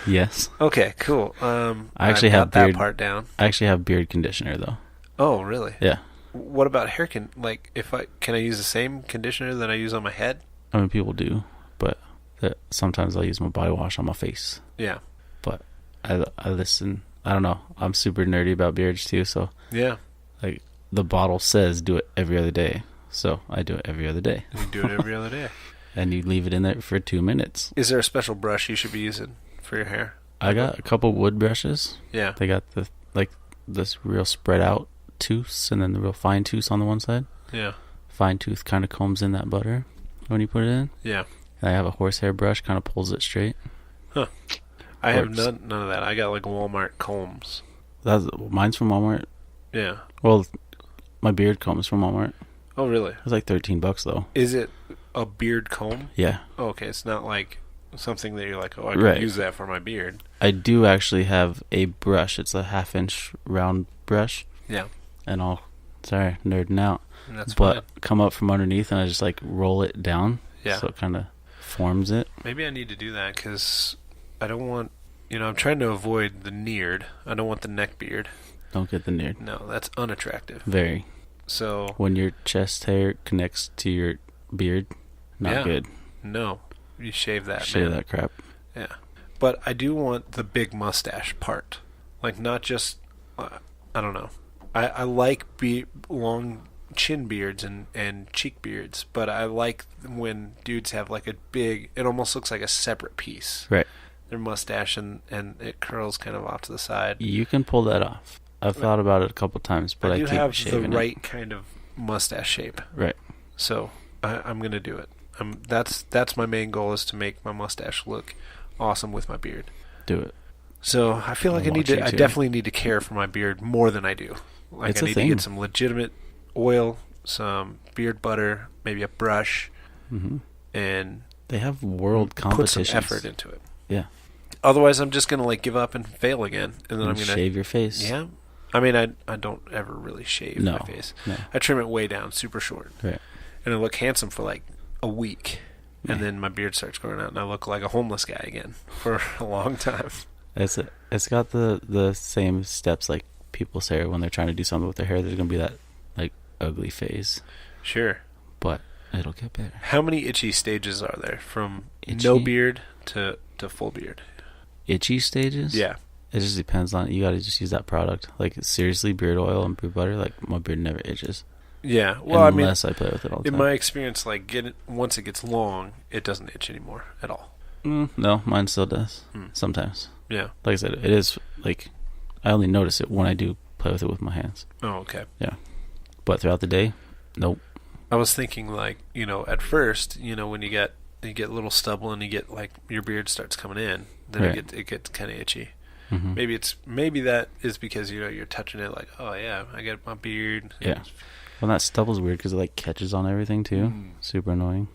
Yes. Okay, cool. I actually got have that beard. part down. I actually have beard conditioner, though. Oh, really? Yeah. What about hair? Can I use the same conditioner that I use on my head? I mean, people do, but sometimes I'll use my body wash on my face. Yeah. But I listen. I don't know. I'm super nerdy about beards, too, so... Yeah. Like, the bottle says do it every other day. So, I do it every other day. You do it every other day. And you leave it in there for 2 minutes. Is there a special brush you should be using for your hair? I got a couple wood brushes. Yeah. They got this real spread out tooth and then the real fine tooth on the one side. Yeah. Fine tooth kind of combs in that butter when you put it in. Yeah. And I have a horsehair brush, kind of pulls it straight. Huh. I have Works. none of that. I got like Walmart combs. Mine's from Walmart. Yeah. Well, my beard comb's from Walmart. Oh, really? It was like $13 though. Is it a beard comb? Yeah. Oh, okay. It's not like something that you're like, oh, I could Right. use that for my beard. I do actually have a brush. It's a 1/2-inch round brush. Yeah. And sorry, nerding out. And that's But fine. come up from underneath and I just like roll it down. Yeah. So it kind of forms it. Maybe I need to do that because I don't want, I'm trying to avoid the neared. I don't want the neck beard. Don't get the near. No, that's unattractive. Very. So, When your chest hair connects to your beard, not Yeah. good. no. you shave that. Shave man. that crap. Yeah, but I do want the big mustache part, like not just. I don't know. I like long chin beards and cheek beards, but I like when dudes have like a big. It almost looks like a separate piece. Right. Their mustache and it curls kind of off to the side. You can pull that off. I've thought about it a couple times, but I do keep have the shaving right kind of mustache shape. Right. So I'm gonna do it. That's my main goal, is to make my mustache look awesome with my beard. Do it. So I feel like I definitely need to care for my beard more than I do. Like It's I a need thing. to get some legitimate oil, some beard butter, maybe a brush, and They have world put competitions. some effort into it. Yeah. Otherwise, I'm just gonna like give up and fail again, and then I'm gonna shave your face. Yeah. I mean, I don't ever really shave my face. No. I trim it way down, super short, Right. and I look handsome for like a week, and then my beard starts growing out, and I look like a homeless guy again for a long time. It's got the same steps like people say when they're trying to do something with their hair. There's gonna be that like ugly phase, Sure. but it'll get better. How many itchy stages are there from Itchy? no beard to full beard? Itchy stages? Yeah. It just depends on. You got to just use that product. Like seriously, beard oil and beard butter. Like my beard never itches. Yeah. Well, unless I play with it all the in time. my experience, like once it gets long, it doesn't itch anymore at all. No, mine still does. Sometimes. Yeah. Like I said, it is like I only notice it when I do play with it with my hands. Oh, okay. Yeah. But throughout the day, nope. I was thinking like, at first, when you get a little stubble and you get like your beard starts coming in, then Right. it gets kind of itchy. Mm-hmm. Maybe that is because you're touching it like, oh yeah, I got my beard. Yeah. Well, that stubble's weird because it like catches on everything too. Super annoying.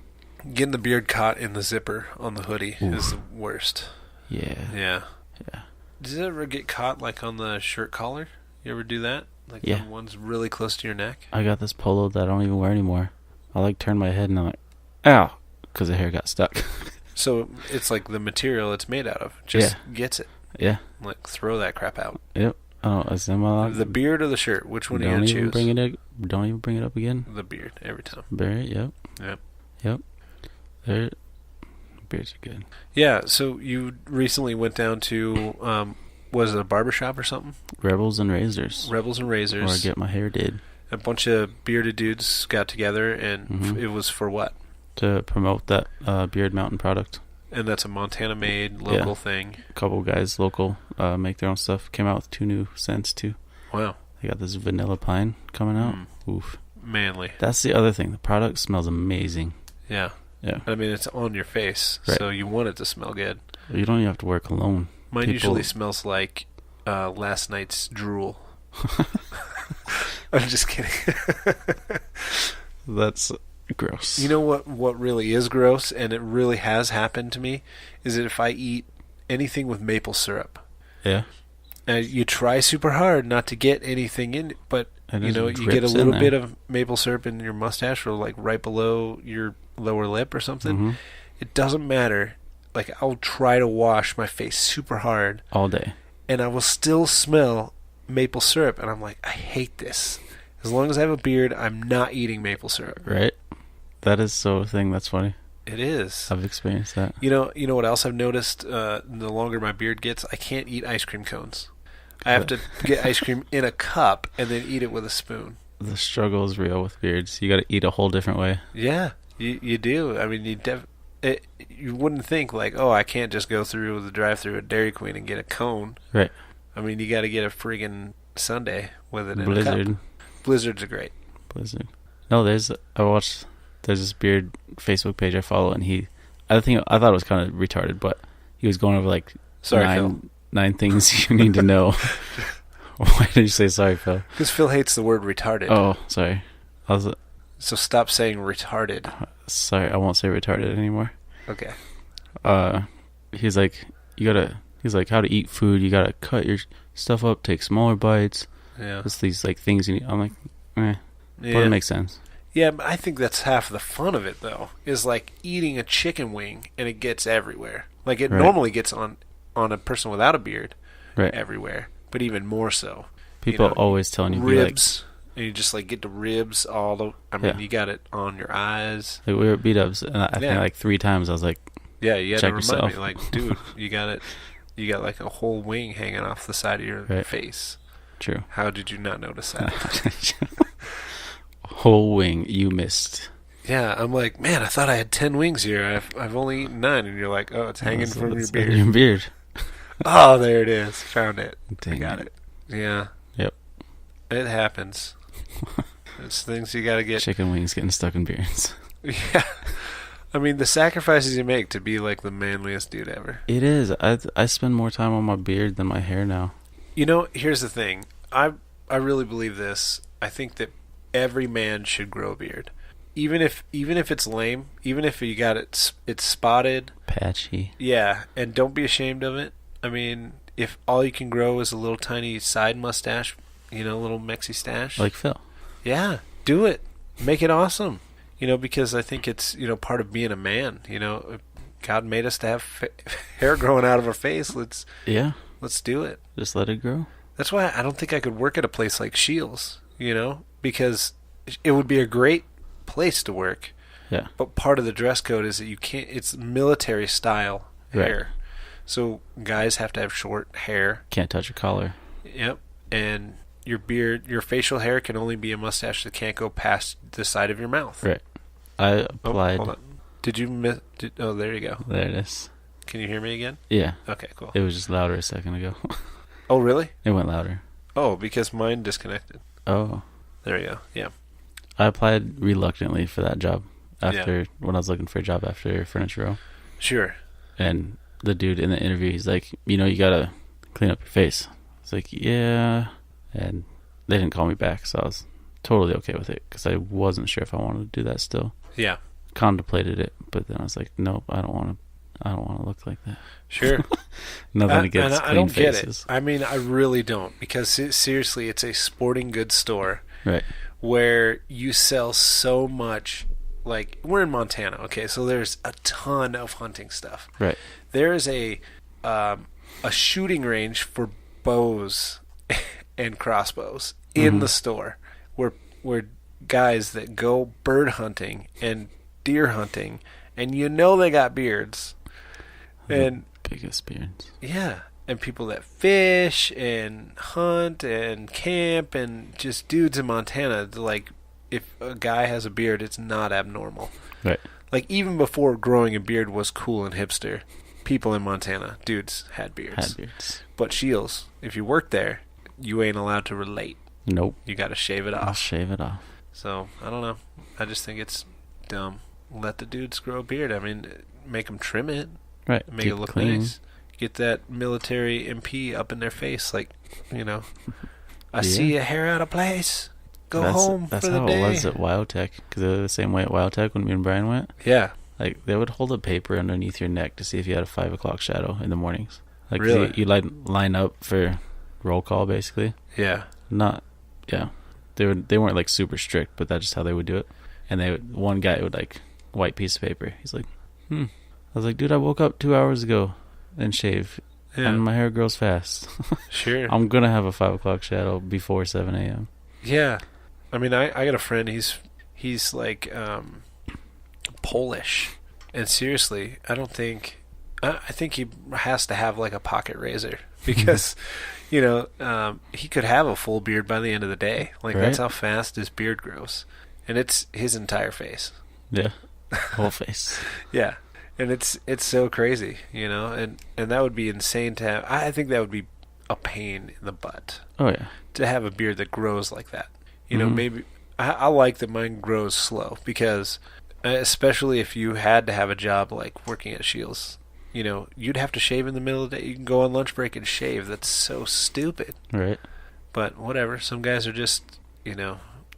Getting the beard caught in the zipper on the hoodie is the worst. Yeah. Yeah. Yeah. Does it ever get caught like on the shirt collar? You ever do that? Like Yeah. the ones really close to your neck? I got this polo that I don't even wear anymore. I like turn my head and I'm like, ow, because the hair got stuck. So it's like the material it's made out of just gets it. Yeah. Like throw that crap out. Yep. Oh, is that my The beard or the shirt? Which one are you Don't gonna even choose? don't even bring it up again. The beard every time. Beard. Yep. Yep. Yep. There. Beards are good. Yeah. So you recently went down to was it a barbershop or something? Rebels and Razors. Rebels and Razors. Or get my hair did. A bunch of bearded dudes got together, and it was for what? To promote that Beard Mountain product. And that's a Montana-made local thing. A couple guys local make their own stuff. Came out with 2 new scents too. Wow. They got this vanilla pine coming out. Oof. Manly. That's the other thing. The product smells amazing. Yeah. Yeah. I mean, it's on your face, Right. so you want it to smell good. You don't even have to wear cologne. Mine usually smells like last night's drool. I'm just kidding. That's gross. You know what really is gross, and it really has happened to me, is that if I eat anything with maple syrup, Yeah. you try super hard not to get anything in it, but It you just get a drips little in bit there. of maple syrup in your mustache or like right below your lower lip or something. Mhm. It doesn't matter. Like I'll try to wash my face super hard, All day. and I will still smell maple syrup, and I'm like, I hate this. As long as I have a beard, I'm not eating maple syrup. Right? That is so a thing. That's funny. It is. I've experienced that. You know what else I've noticed? The longer my beard gets, I can't eat ice cream cones. I have to get ice cream in a cup and then eat it with a spoon. The struggle is real with beards. You got to eat a whole different way. Yeah, you do. I mean, you wouldn't think like, oh, I can't just go through the drive-through at Dairy Queen and get a cone. Right. I mean, you got to get a friggin' sundae with it in a Blizzard. cup. Blizzards are great. Blizzard. No, there's this beard Facebook page I follow, and I thought it was kind of retarded, but he was going over like Sorry, Phil. nine things you need to know. Why did you say sorry, Phil? Because Phil hates the word retarded. Oh, sorry. So stop saying retarded. Sorry, I won't say retarded anymore. Okay. He's like, he's like, how to eat food. You gotta cut your stuff up, take smaller bites. Yeah. Just these like things you need. I'm like, but Yeah. it makes sense. Yeah, but I think that's half the fun of it, though, is like eating a chicken wing and it gets everywhere. Like it Right. normally gets on a person without a beard Right. everywhere, but even more so. People You know, always telling you, be ribs, and you just like get the ribs all the. I mean, Yeah. you got it on your eyes. like we were at B-Dubs, and I think Yeah. like 3 times I was like, Yeah, you had Check to remind me, yourself. like, dude, you got it. You got like a whole wing hanging off the side of your Right. face. True. How did you not notice that? Whole wing you missed. Yeah, I'm like, man, I thought I had 10 wings here. I've only eaten 9, and you're like, oh, it's hanging from your It's beard. Your beard. Oh, there it is. Found it. Dang I got it. Yeah. Yep. It happens. It's things you got to get. Chicken wings getting stuck in beards. Yeah. I mean, the sacrifices you make to be like the manliest dude ever. It is. I spend more time on my beard than my hair now. You know, here's the thing. I really believe this. I think that every man should grow a beard. Even if it's lame, even if you got it's spotted, Patchy. yeah, and don't be ashamed of it. I mean, if all you can grow is a little tiny side mustache, a little Mexi stash. Like Phil. Yeah, do it. Make it awesome. Because I think it's, part of being a man. God made us to have hair growing out of our face. Let's do it. Just let it grow. That's why I don't think I could work at a place like Shields, because it would be a great place to work. Yeah. But part of the dress code is that you can't, it's military style hair. Right. So guys have to have short hair. Can't touch your collar. Yep. And your beard, your facial hair can only be a mustache that can't go past the side of your mouth. Right. I applied. Hold on. Did you miss? Oh, there you go. There it is. Can you hear me again? Yeah. Okay, cool. It was just louder a second ago. Oh, really? It went louder. Oh, because mine disconnected. Oh. There you go. Yeah. I applied reluctantly for that job when I was looking for a job after Furniture Row. Sure. And the dude in the interview, he's like, you gotta clean up your face. It's like, yeah. And they didn't call me back, so I was totally okay with it because I wasn't sure if I wanted to do that still. Yeah. Contemplated it, but then I was like, nope, I don't want to look like that. Sure. Nothing against I clean don't faces. get it. I mean, I really don't, because seriously, it's a sporting goods store Right. where you sell so much. Like, we're in Montana, okay, so there's a ton of hunting stuff. Right. There is a shooting range for bows and crossbows in the store, where guys that go bird hunting and deer hunting, and they got beards, and Biggest beards. yeah, and people that fish and hunt and camp, and just dudes in Montana. Like, if a guy has a beard, it's not abnormal. Right. Like, even before growing a beard was cool and hipster, people in Montana, dudes, had beards. But Shields, if you work there, you ain't allowed to relate. Nope. You got to shave it I'll off. shave it off. So, I don't know. I just think it's dumb. Let the dudes grow a beard. I mean, make them trim it. Right. Make Keep it look clean. nice. Get that military MP up in their face. Like, I Yeah. see a hair out of place. Go That's home for the how day. it was at WildTech, because they were the same way at WildTech when me and Brian went. Yeah. Like, they would hold a paper underneath your neck to see if you had a 5 o'clock shadow in the mornings. Like, Really? you line up for roll call, basically. Yeah. Yeah. They weren't, like, super strict, but that's just how they would do it. And one guy would, like, white piece of paper. He's like, I was like, dude, I woke up 2 hours ago and shaved, Yeah. and my hair grows fast. Sure. I'm going to have a 5 o'clock shadow before 7 a.m. Yeah. I mean, I got a friend, he's like Polish. And seriously, I think he has to have like a pocket razor, because he could have a full beard by the end of the day. Like, that's Right. how fast his beard grows. And it's his entire face. Yeah. Whole face. Yeah. And it's so crazy, and that would be insane to have. I think that would be a pain in the butt Oh, yeah. to have a beard that grows like that. Mhm. Maybe I like that mine grows slow, because especially if you had to have a job like working at Shields, you'd have to shave in the middle of the day. You can go on lunch break and shave. That's so stupid. Right. But whatever. Some guys are just,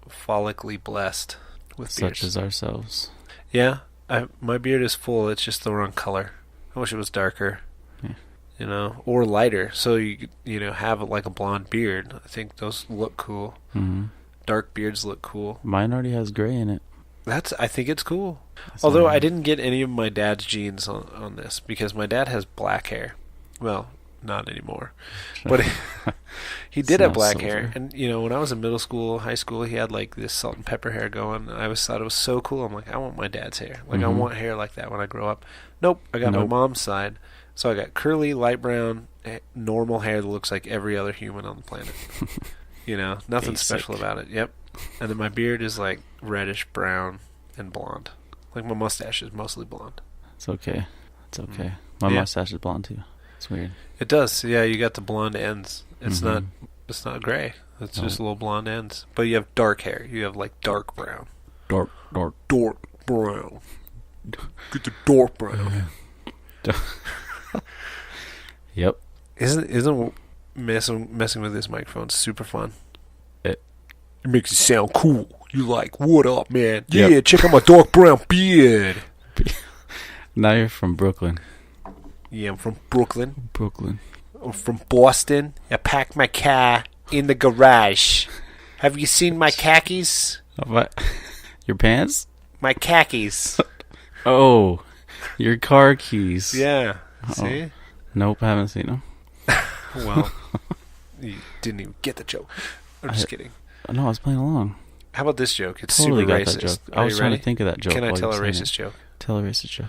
follically blessed with beards. Such as ourselves. Yeah. My beard is full. It's just the wrong color. I wish it was darker. Yeah. Or lighter, so you have like a blonde beard. I think those look cool. Mm-hmm. Dark beards look cool. Mine already has gray in it. I think it's cool. That's Although all right. I didn't get any of my dad's genes on this, because my dad has black hair. Well, not anymore. But he did have black hair. And, when I was in middle school, high school, he had, like, this salt and pepper hair going. I always thought it was so cool. I'm like, I want my dad's hair. Like, I want hair like that when I grow up. Nope. I got my mom's side. So I got curly, light brown, normal hair that looks like every other human on the planet. Nothing special about it. Yep. And then my beard is, like, reddish brown and blonde. Like, my mustache is mostly blonde. It's okay. It's okay. My mustache is blonde, too. It's weird. It does. Yeah, you got the blonde ends. It's not gray. It's just little blonde ends. But you have dark hair. You have, like, dark brown. Dark brown. Get the dark brown. Yep. Isn't messing with this microphone super fun? It makes it sound cool. You like, what up, man? Yep. Yeah, check out my dark brown beard. Now you're from Brooklyn. Yeah, I'm from Brooklyn. I'm from Boston. I packed my car in the garage. Have you seen my khakis? What? Your pants? My khakis. Oh, your car keys. Yeah. Uh-oh. See? Nope, I haven't seen them. Well, you didn't even get the joke. I'm just kidding. No, I was playing along. How about this joke? It's Totally super got racist. that joke. Are I was you trying ready? to think of that joke. Can I while tell a you were saying racist joke? Tell a racist joke.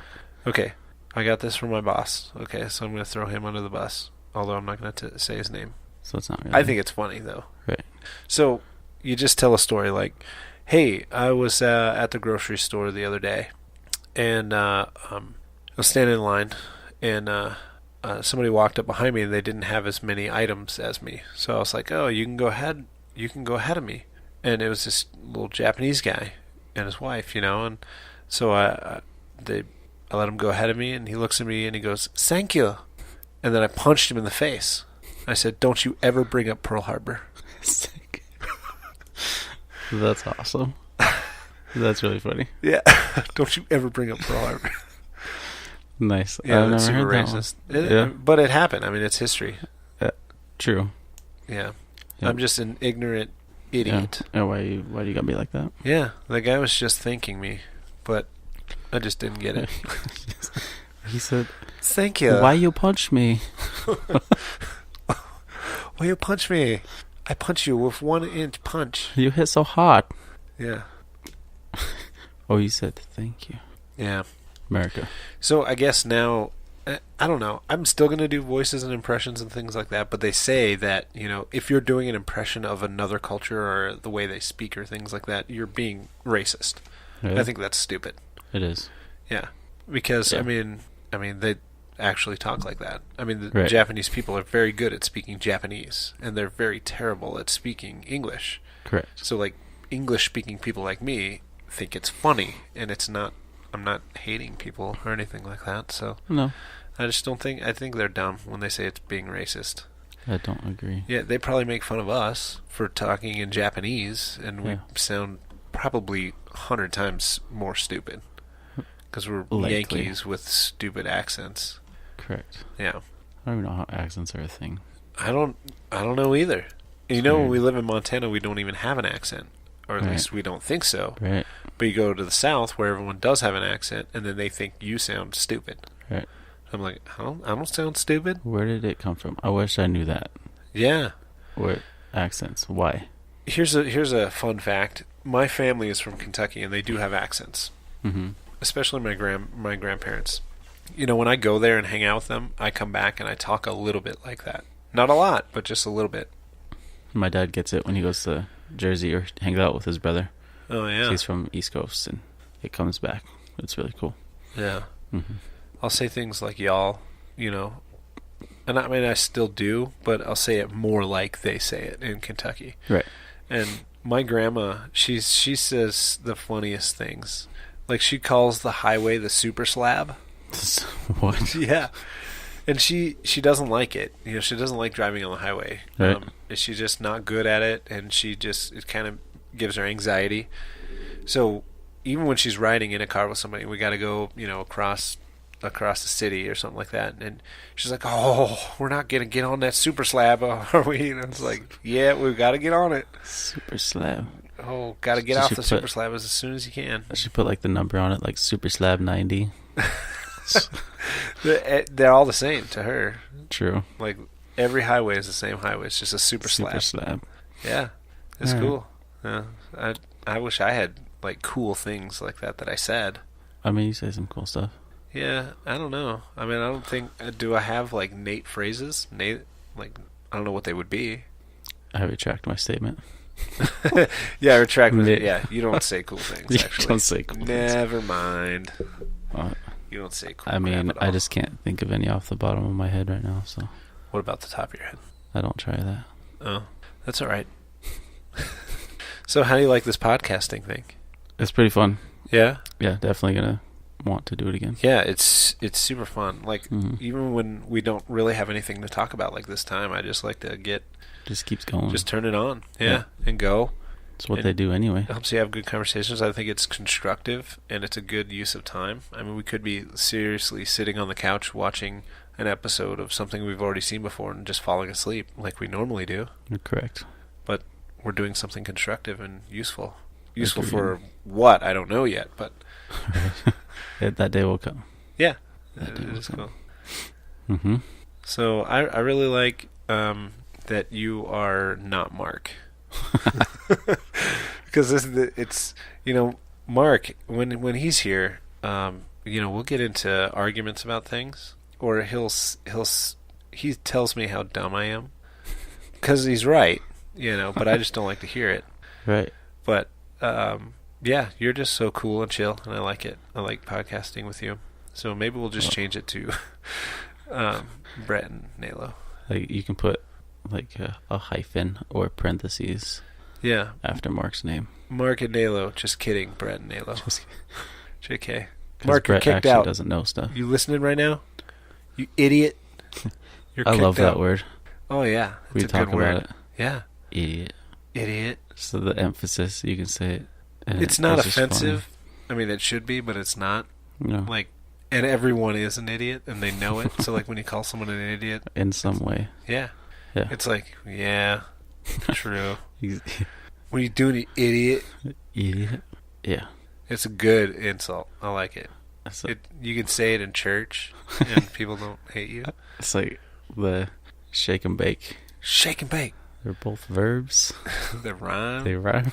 Okay. I got this from my boss. Okay, so I'm going to throw him under the bus. Although I'm not going to say his name. So it's not really. I think it's funny, though. Right. So you just tell a story like, hey, I was at the grocery store the other day. And I was standing in line. And somebody walked up behind me and they didn't have as many items as me. So I was like, oh, you can go ahead of me. And it was this little Japanese guy and his wife, and so I let him go ahead of me, and he looks at me and he goes, thank you. And then I punched him in the face. I said, don't you ever bring up Pearl Harbor. That's awesome. That's really funny. Yeah. Don't you ever bring up Pearl Harbor. Nice. Yeah, I've that's never super heard racist. that one. But it happened. I mean, it's history. True. Yeah. Yep. I'm just an ignorant idiot. Yeah. Why you got me like that? Yeah. The guy was just thanking me, but I just didn't get it. He said, thank you. Why you punch me? Why you punch me? I punch you with 1-inch punch. You hit so hard. Yeah. Oh, you said thank you. Yeah. America. So I guess now, I don't know. I'm still going to do voices and impressions and things like that, but they say that, if you're doing an impression of another culture or the way they speak or things like that, you're being racist. Really? I think that's stupid. It is. Yeah. Because, Yeah. I mean, they actually talk like that. I mean, the Right. Japanese people are very good at speaking Japanese, and they're very terrible at speaking English. Correct. So, like, English-speaking people like me think it's funny, and it's not. I'm not hating people or anything like that. So No, I just don't think. I think they're dumb when they say it's being racist. I don't agree. Yeah, they probably make fun of us for talking in Japanese, and we Yeah. sound probably 100 times more stupid because we're Likely. Yankees with stupid accents. Correct. Yeah, I don't even know how accents are a thing. I don't know either. It's When weird. we live in Montana, we don't even have an accent, or at Right. least we don't think so. Right. But you go to the South where everyone does have an accent, and then they think you sound stupid. Right. I'm like, I don't sound stupid. Where did it come from? I wish I knew that. Yeah. What accents? Why? Here's a fun fact. My family is from Kentucky, and they do have accents, Mm-hmm. especially my grandparents. When I go there and hang out with them, I come back and I talk a little bit like that. Not a lot, but just a little bit. My dad gets it when he goes to Jersey or hangs out with his brother. Oh yeah. He's from East Coast, and it comes back. It's really cool. Yeah. Mm-hmm. I'll say things like y'all, and I mean I still do, but I'll say it more like they say it in Kentucky. Right. And my grandma, she says the funniest things. Like she calls the highway the super slab. What? Yeah. And she doesn't like it. She doesn't like driving on the highway. Right. She's just not good at it, and it kind of gives her anxiety. So even when she's riding in a car with somebody, we got to go, across the city or something like that, and she's like, "Oh, we're not gonna get on that super slab, are we?" And it's like, "Yeah, we've got to get on it. Super slab. Oh, got to get Did off she the put- super slab as soon as you can." I should put like the number on it, like Super Slab 90. They're all the same to her. True. Like every highway is the same highway. It's just a super slab. Yeah, it's cool. Yeah, I wish I had like cool things like that I said. I mean, you say some cool stuff. Yeah, I don't know. I mean, I don't think. Do I have like Nate phrases? Nate, like I don't know what they would be. I retract my statement. Yeah, retract. Yeah, you don't say cool things. You Actually, don't say cool things. Never mind. Uh, You don't say cool. I mean, crap at all. I just can't think of any off the bottom of my head right now, so What about the top of your head? I don't try that. Oh, that's all right. So, how do you like this podcasting thing? It's pretty fun. Yeah, Yeah, definitely gonna want to do it again. yeah, it's super fun. Like Mhm. even when we don't really have anything to talk about, like this time, I just like to Just keeps going. just turn it on, Yeah. and go. It's what and- they do anyway. It helps you have good conversations. I think it's constructive and it's a good use of time. I mean, we could be seriously sitting on the couch watching an episode of something we've already seen before and just falling asleep like we normally do. You're correct. But we're doing something constructive and useful. Useful Agreed. for what? I don't know yet, but That day will come. yeah, That it day will is come. cool. Mm-hmm. So I really like that you are not Mark. Because it's Mark when he's here, we'll get into arguments about things, or he tells me how dumb I am, because he's right, but I just don't like to hear it. Right. But yeah, you're just so cool and chill, and I like it. I like podcasting with you. So maybe we'll just change it to Brett and Nalo. Like you can put like a hyphen or parentheses Yeah, after Mark's name. Mark and Nalo. Just kidding, Brett and Nalo. Just JK. 'cause Mark, you're Brett kicked actually out. doesn't know stuff. You listening right now? You idiot. You're I kicked love out. that word. Oh yeah, We it's a talk good word. about it. Yeah, Idiot. idiot. So the emphasis, you can say it. and It's not just offensive. I mean, it should be, but it's not. funny, you know, Like, and everyone is an idiot, and they know it. So like when you call someone an idiot, in some way. yeah, Yeah. it's like yeah, true. He's- When you do an idiot, Idiot. Yeah. it's a good insult. I like it. It's like, You can say it in church, and people don't hate you. it's like the shake and bake. Shake and bake. They're both verbs. The rhyme. They rhyme.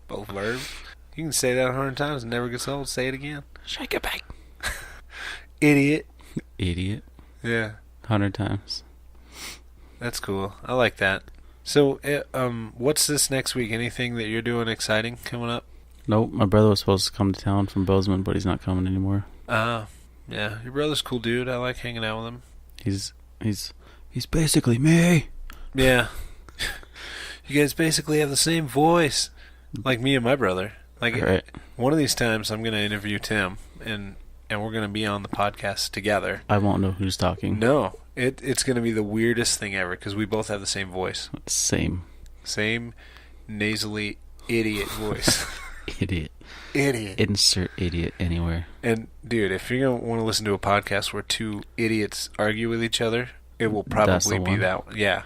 Both verbs. You can say that 100 times and never gets old. Say it again. Shake and bake. Idiot. Idiot. Yeah, 100 times. that's cool. I like that. So, what's this next week? Anything that you're doing exciting coming up? Nope, my brother was supposed to come to town from Bozeman, but he's not coming anymore. Yeah. Your brother's a cool dude. I like hanging out with him. He's basically me. Yeah. You guys basically have the same voice, like me and my brother. Like Right. one of these times, I'm gonna interview Tim, and we're gonna be on the podcast together. I won't know who's talking. No, it's gonna be the weirdest thing ever because we both have the same voice, Same. same nasally idiot voice. Idiot. Idiot. Insert idiot anywhere. And dude, if you're gonna want to listen to a podcast where two idiots argue with each other, it will That's probably the be one. that one. Yeah.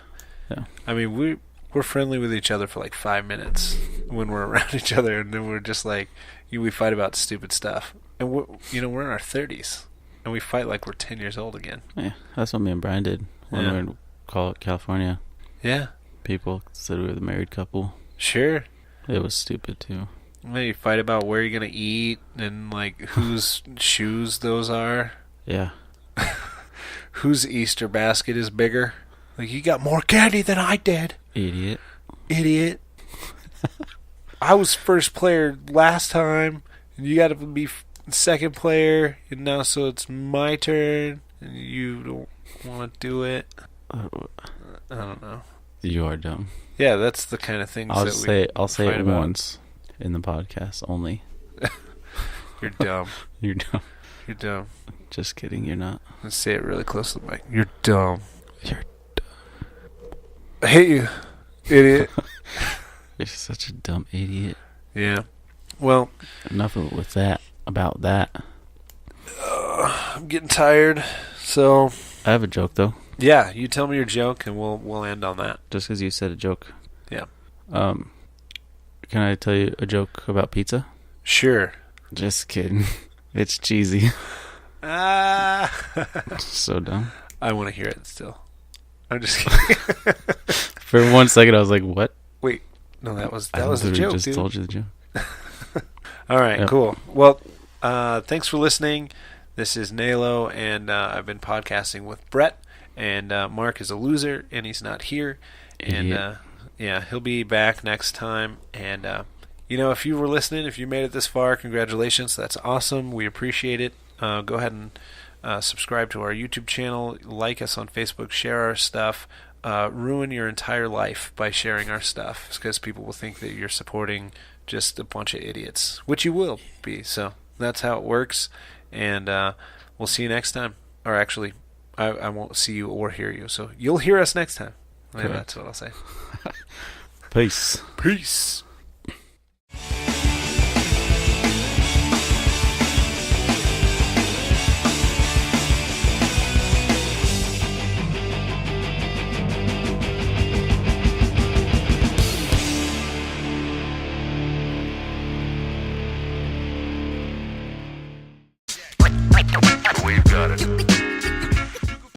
Yeah. I mean, we're friendly with each other for like 5 minutes when we're around each other, and then we're just like, we fight about stupid stuff. And we're in our 30s, and we fight like we're 10 years old again. Yeah, that's what me and Brian did when Yeah. we were in California. Yeah, People said we were the married couple. sure. It was stupid too. And then you fight about where you're gonna eat and like whose shoes those are, Yeah. whose Easter basket is bigger. Like, you got more candy than I did. Idiot. Idiot. I was first player last time, and you got to be second player, and now so it's my turn, and you don't want to do it. I don't know. You are dumb. Yeah, that's the kind of things I'll that say fight it about. once in the podcast only. You're dumb. You're dumb. You're dumb. Just kidding, you're not. Let's say it really close to the mic. You're dumb. You're I hate you, idiot. You're such a dumb idiot. Yeah. Well, Enough with that. About that. I'm getting tired, so I have a joke though. yeah, you tell me your joke, and we'll end on that. Just because you said a joke. Yeah. Can I tell you a joke about pizza? Sure. Just kidding. It's cheesy. So dumb. I want to hear it still. I'm just kidding. For 1 second, I was like, "What?" Wait, no, that was I the joke, just dude. told you the joke. All right, Yep. cool. Well, thanks for listening. This is Nalo, and I've been podcasting with Brett. And Mark is a loser, and he's not here. And yeah, he'll be back next time. And if you were listening, if you made it this far, congratulations. That's awesome. We appreciate it. Go ahead and subscribe to our YouTube channel, like us on Facebook, share our stuff. Ruin your entire life by sharing our stuff, because people will think that you're supporting just a bunch of idiots, which you will be. So that's how it works. And we'll see you next time. Or actually, I won't see you or hear you. So you'll hear us next time. Maybe that's what I'll say. Peace. Peace.